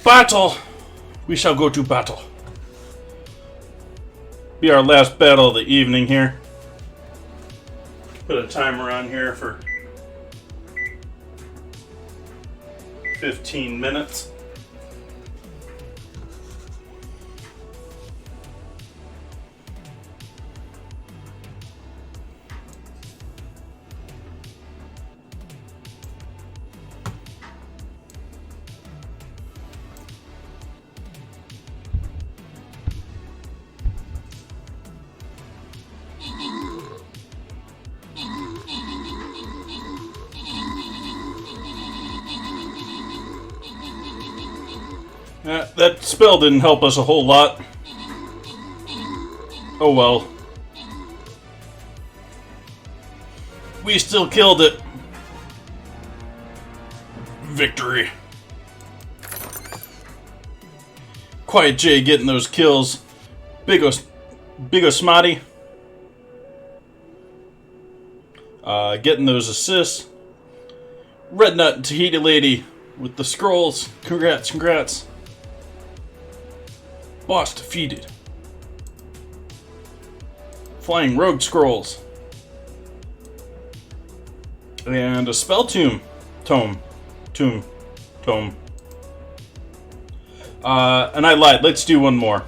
Battle! We shall go to battle. Be our last battle of the evening here. Put a timer on here for 15 minutes. That spell didn't help us a whole lot. Oh well. We still killed it. Victory. Quiet J getting those kills. Big Osmati. Getting those assists. Red Nut and Tahiti Lady with the scrolls. Congrats, congrats. Boss defeated. Flying Rogue Scrolls. And a Spell Tome. And I lied. Let's do one more.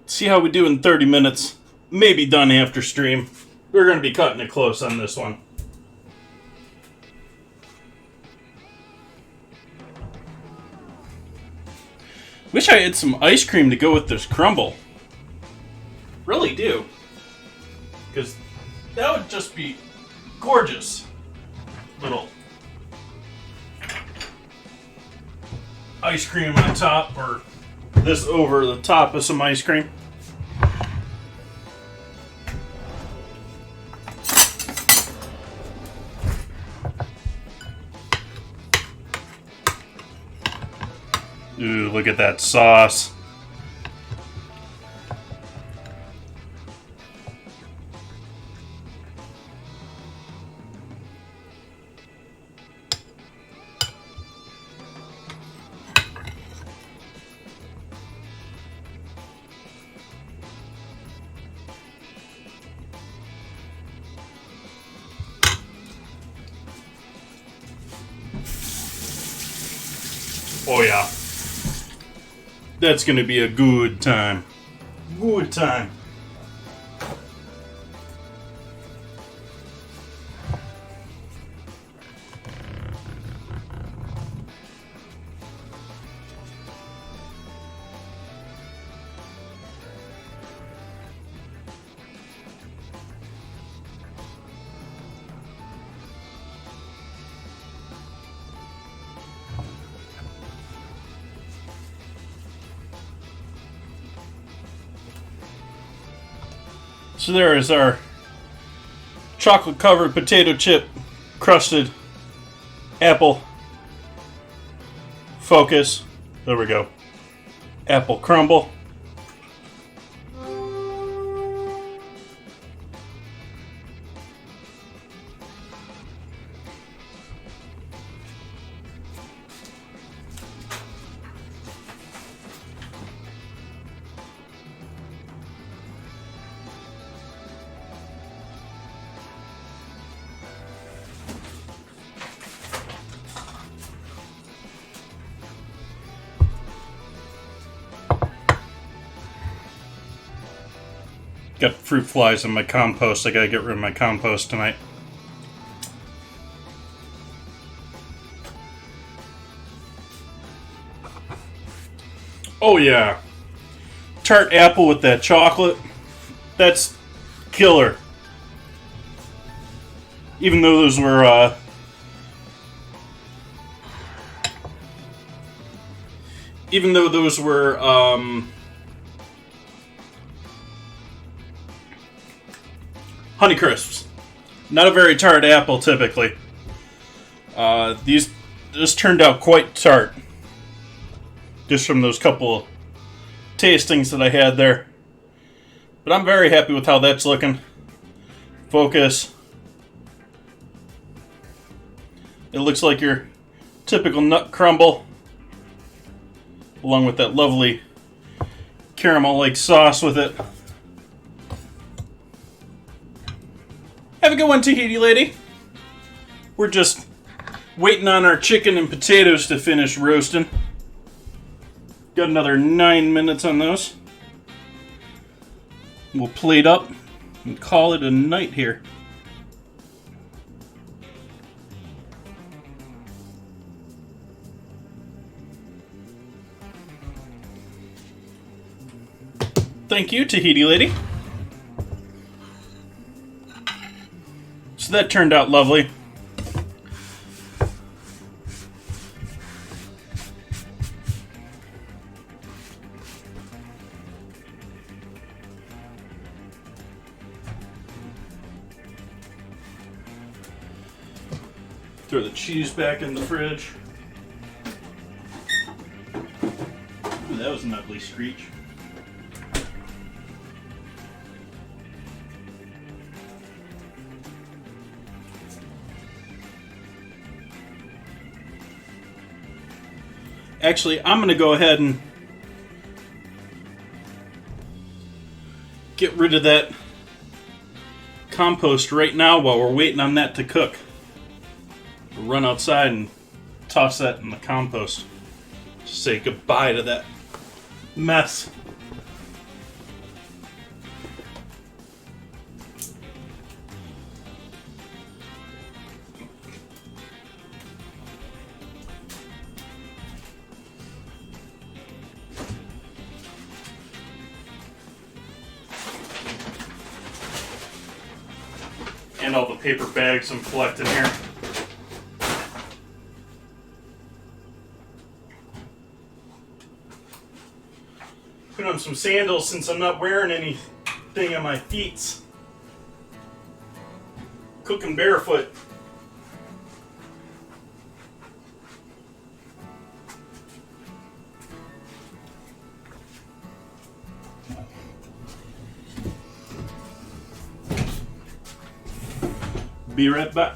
See how we do in 30 minutes. may be done after stream. We're going to be cutting it close on this one. Wish I had some ice cream to go with this crumble. Really do. Because that would just be gorgeous. Little ice cream on top, or this over the top of some ice cream. Ooh, look at that sauce. Oh yeah. That's gonna be a good time. Good time. So there is our chocolate covered potato chip crusted apple focus. There we go. Apple crumble. Got fruit flies in my compost. I gotta get rid of my compost tonight. Oh yeah. Tart apple with that chocolate. That's killer. Even though those were Honey Crisps. Not a very tart apple, typically. These just turned out quite tart. Just from those couple of tastings that I had there. But I'm very happy with how that's looking. Focus. It looks like your typical nut crumble. Along with that lovely caramel-like sauce with it. Have a good one, Tahiti lady. We're just waiting on our chicken and potatoes to finish roasting. Got another 9 minutes on those. We'll plate up and call it a night here. Thank you, Tahiti lady. So that turned out lovely. Throw the cheese back in the fridge. Ooh, that was an ugly screech. Actually, I'm going to go ahead and get rid of that compost right now while we're waiting on that to cook. We'll run outside and toss that in the compost. Say goodbye to that mess. and all the paper bags I'm collecting here. Put on some sandals since I'm not wearing anything on my feet. Cooking barefoot. Be right back.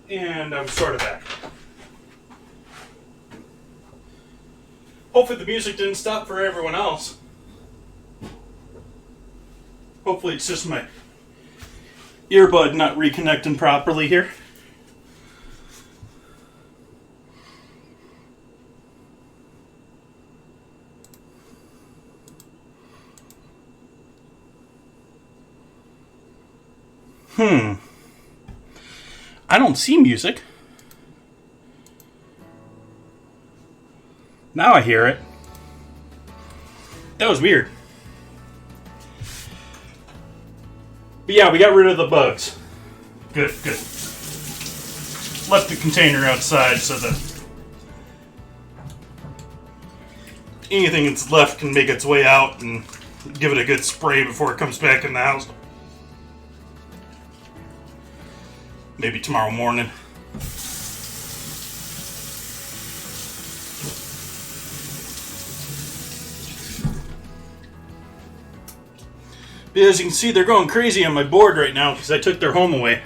And I'm sort of back. Hopefully the music didn't stop for everyone else. Hopefully it's just my earbud not reconnecting properly here. I don't see music. Now I hear it. That was weird. But yeah, we got rid of the bugs. Good, good. Left the container outside so that anything that's left can make its way out and give it a good spray before it comes back in the house. Maybe tomorrow morning. But as you can see, they're going crazy on my board right now because I took their home away.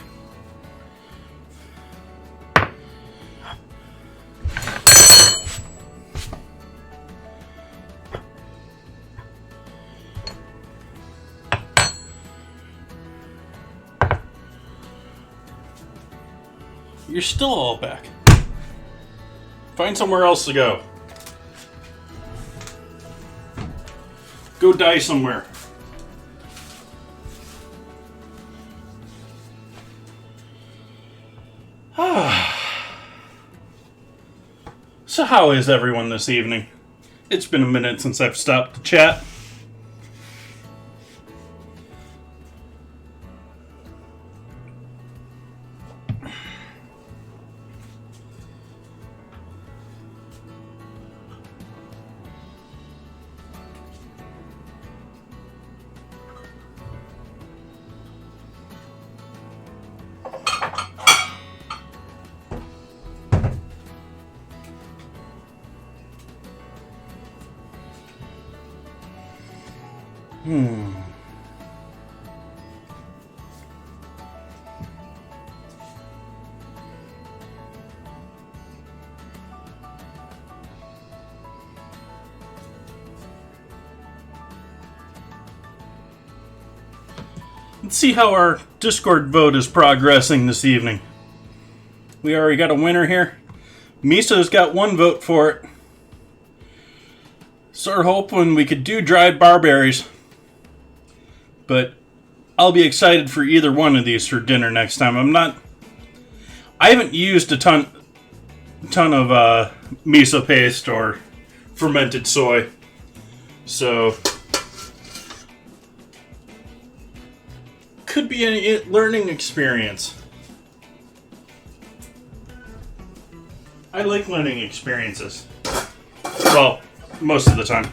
You're still all back. Find somewhere else to go. Go die somewhere. So how is everyone this evening? It's been a minute since I've stopped to chat. Let's see how our Discord vote is progressing this evening. We already got a winner here. Misa's got 1 vote for it. Sort of hoping we could do dried barberries. But I'll be excited for either one of these for dinner next time. I haven't used a ton of miso paste or fermented soy. So could be a learning experience. I like learning experiences. Well, most of the time.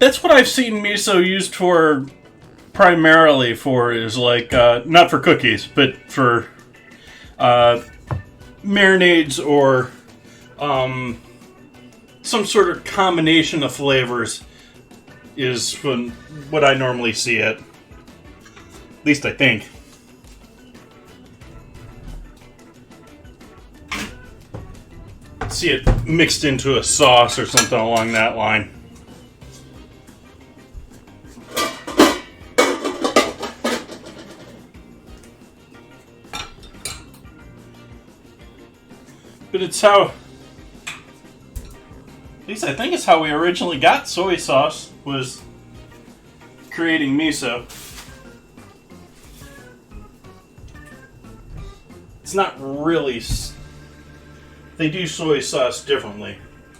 That's what I've seen miso used for, primarily for, is like, not for cookies, but for marinades or some sort of combination of flavors is what I normally see it. At least I think. See it mixed into a sauce or something along that line. But it's how, at least I think it's how we originally got soy sauce, was creating miso. It's not really, they do soy sauce differently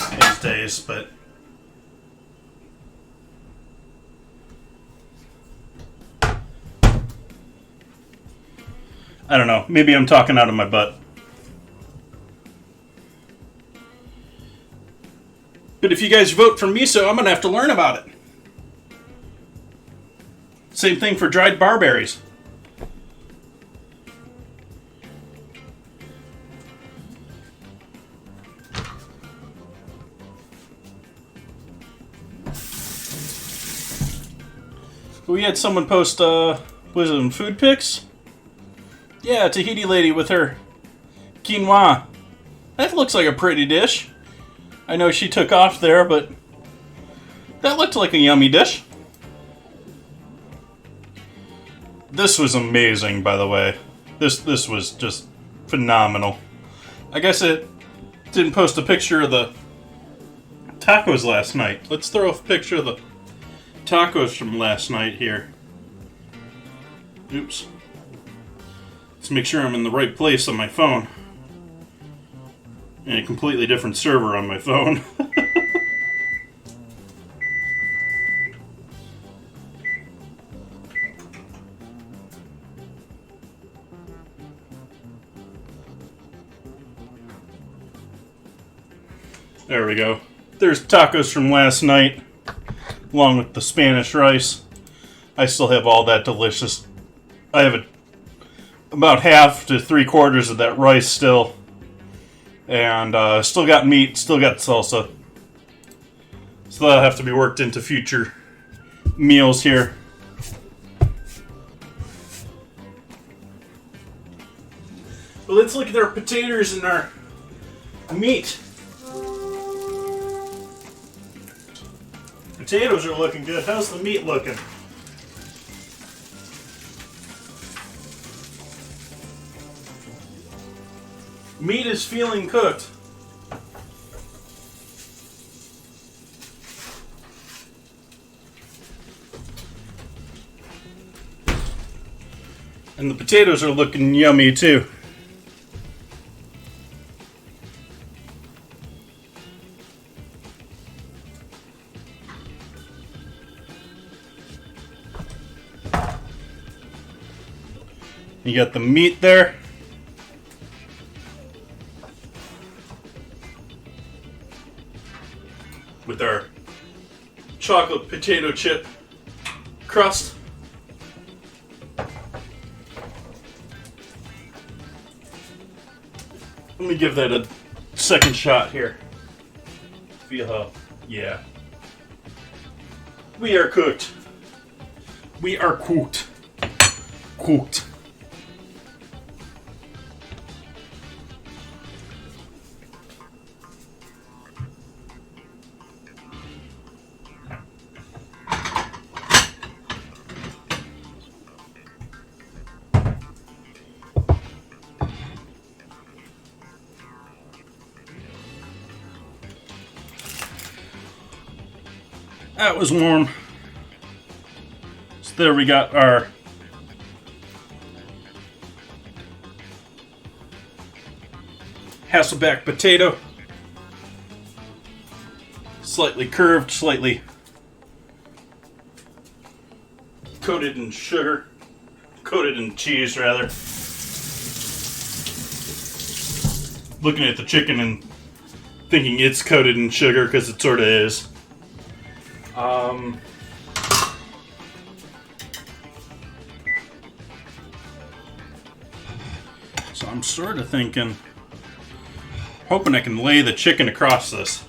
these days, but I don't know, maybe I'm talking out of my butt. But if you guys vote for miso, I'm going to have to learn about it. Same thing for dried barberries. We had someone post, was it in Food Pics? Yeah, Tahiti lady with her quinoa. That looks like a pretty dish. I know she took off there, but that looked like a yummy dish. This was amazing, by the way. This was just phenomenal. I guess it didn't post a picture of the tacos last night. Let's throw a picture of the tacos from last night here. Oops. Let's make sure I'm in the right place on my phone. And a completely different server on my phone. There we go. There's tacos from last night, along with the Spanish rice. I still have all that delicious. I have about half to 3/4 of that rice still. And still got meat, still got salsa. So that'll have to be worked into future meals here. Well, let's look at our potatoes and our meat. Potatoes are looking good. How's the meat looking? Meat is feeling cooked. And the potatoes are looking yummy too. You got the meat there. With our chocolate potato chip crust. Let me give that a second shot here. Feel how, yeah. We are cooked. We are cooked. Cooked. That was warm. So there we got our Hasselback potato. Slightly curved, slightly coated in sugar. Coated in cheese, rather. Looking at the chicken and thinking it's coated in sugar because it sort of is. So I'm sort of thinking, hoping I can lay the chicken across this.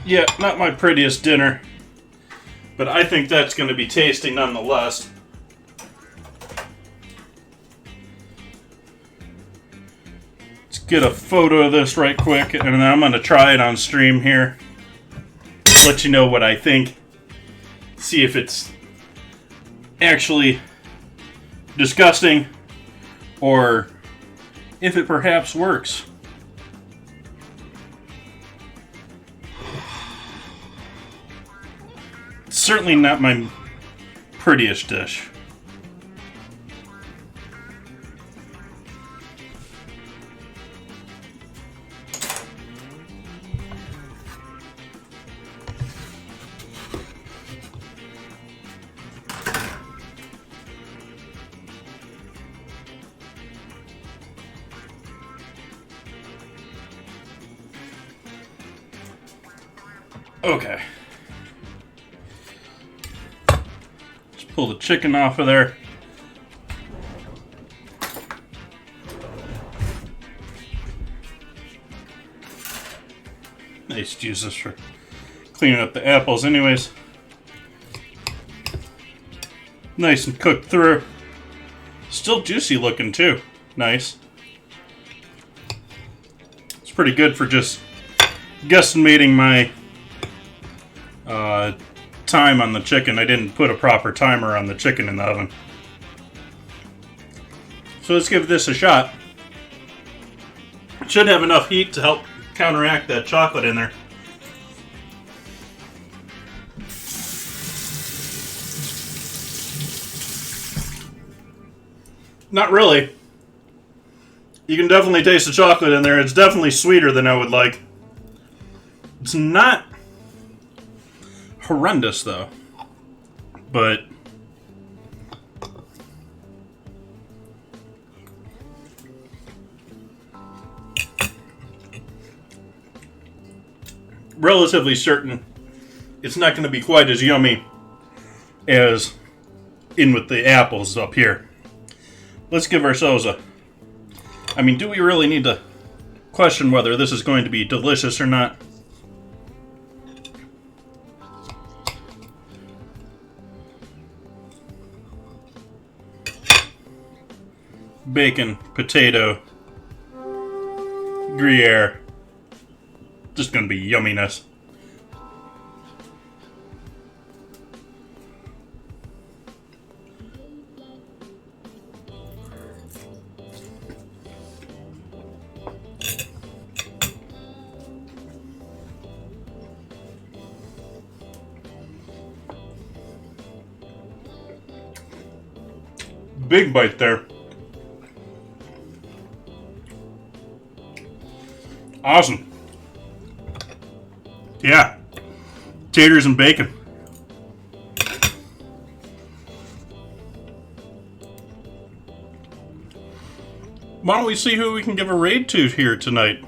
Yeah, not my prettiest dinner, but I think that's going to be tasty nonetheless. Let's get a photo of this right quick, and then I'm going to try it on stream here. Let you know what I think. See if it's actually disgusting, or if it perhaps works. Certainly not my prettiest dish. Okay. Pull the chicken off of there. I used to use this for cleaning up the apples anyways. Nice and cooked through. Still juicy looking too. Nice. It's pretty good for just guesstimating my time on the chicken. I didn't put a proper timer on the chicken in the oven. So let's give this a shot. It should have enough heat to help counteract that chocolate in there. Not really. You can definitely taste the chocolate in there. It's definitely sweeter than I would like. It's not horrendous though, but relatively certain it's not going to be quite as yummy as in with the apples up here. Let's give ourselves a... I mean, do we really need to question whether this is going to be delicious or not? Bacon, potato, Gruyere. Just gonna be yumminess. Big bite there. Awesome. Yeah. Taters and bacon. Why don't we see who we can give a raid to here tonight?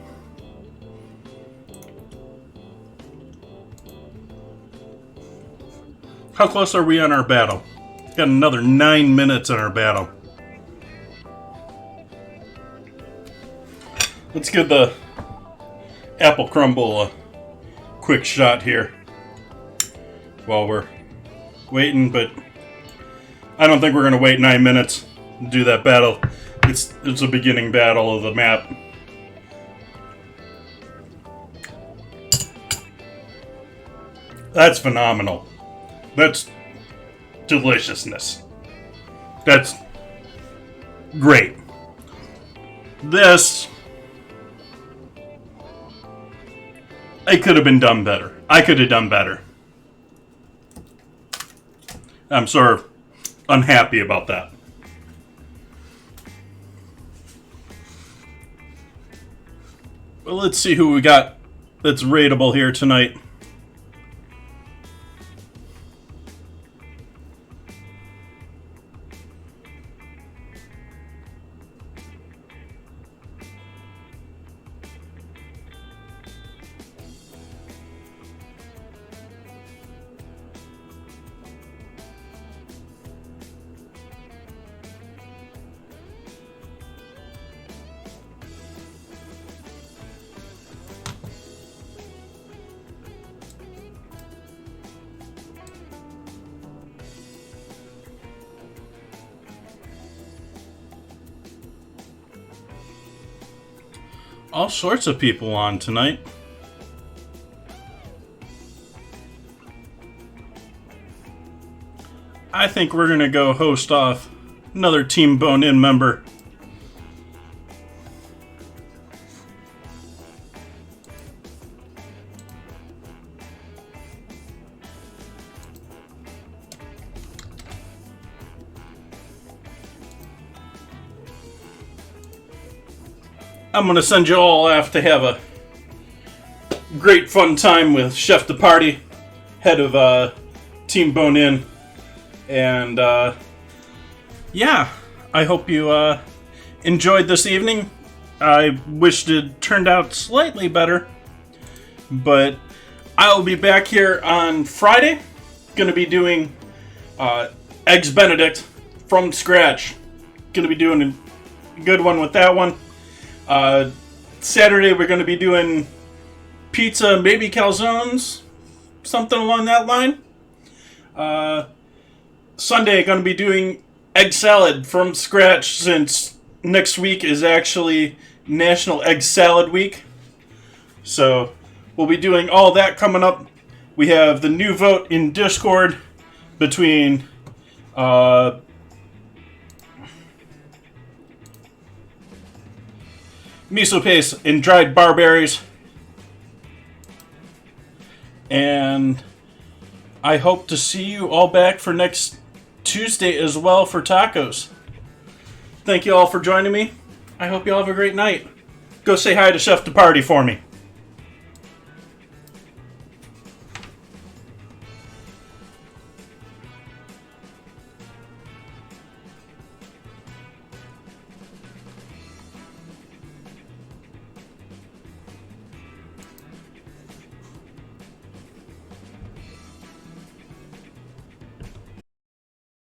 How close are we on our battle? Got another 9 minutes on our battle. Let's give the apple crumble a quick shot here while we're waiting, but I don't think we're going to wait 9 minutes to do that battle. It's a beginning battle of the map. That's phenomenal. That's deliciousness. That's great. This, I could have been done better. I could have done better. I'm sort of unhappy about that. Well, let's see who we got that's rateable here tonight. All sorts of people on tonight. I think we're going to go host off another Team Bone In member. I'm going to send you all off to have a great fun time with Chef the Party, head of Team Bone In. And yeah, I hope you enjoyed this evening. I wished it turned out slightly better, but I will be back here on Friday. Going to be doing Eggs Benedict from scratch. Going to be doing a good one with that one. Saturday we're going to be doing pizza, maybe calzones, something along that line. Sunday going to be doing egg salad from scratch, since next week is actually National Egg Salad Week. So we'll be doing all that coming up. We have the new vote in Discord between miso paste and dried barberries. And I hope to see you all back for next Tuesday as well for tacos. Thank you all for joining me. I hope you all have a great night. Go say hi to Chef the Party for me.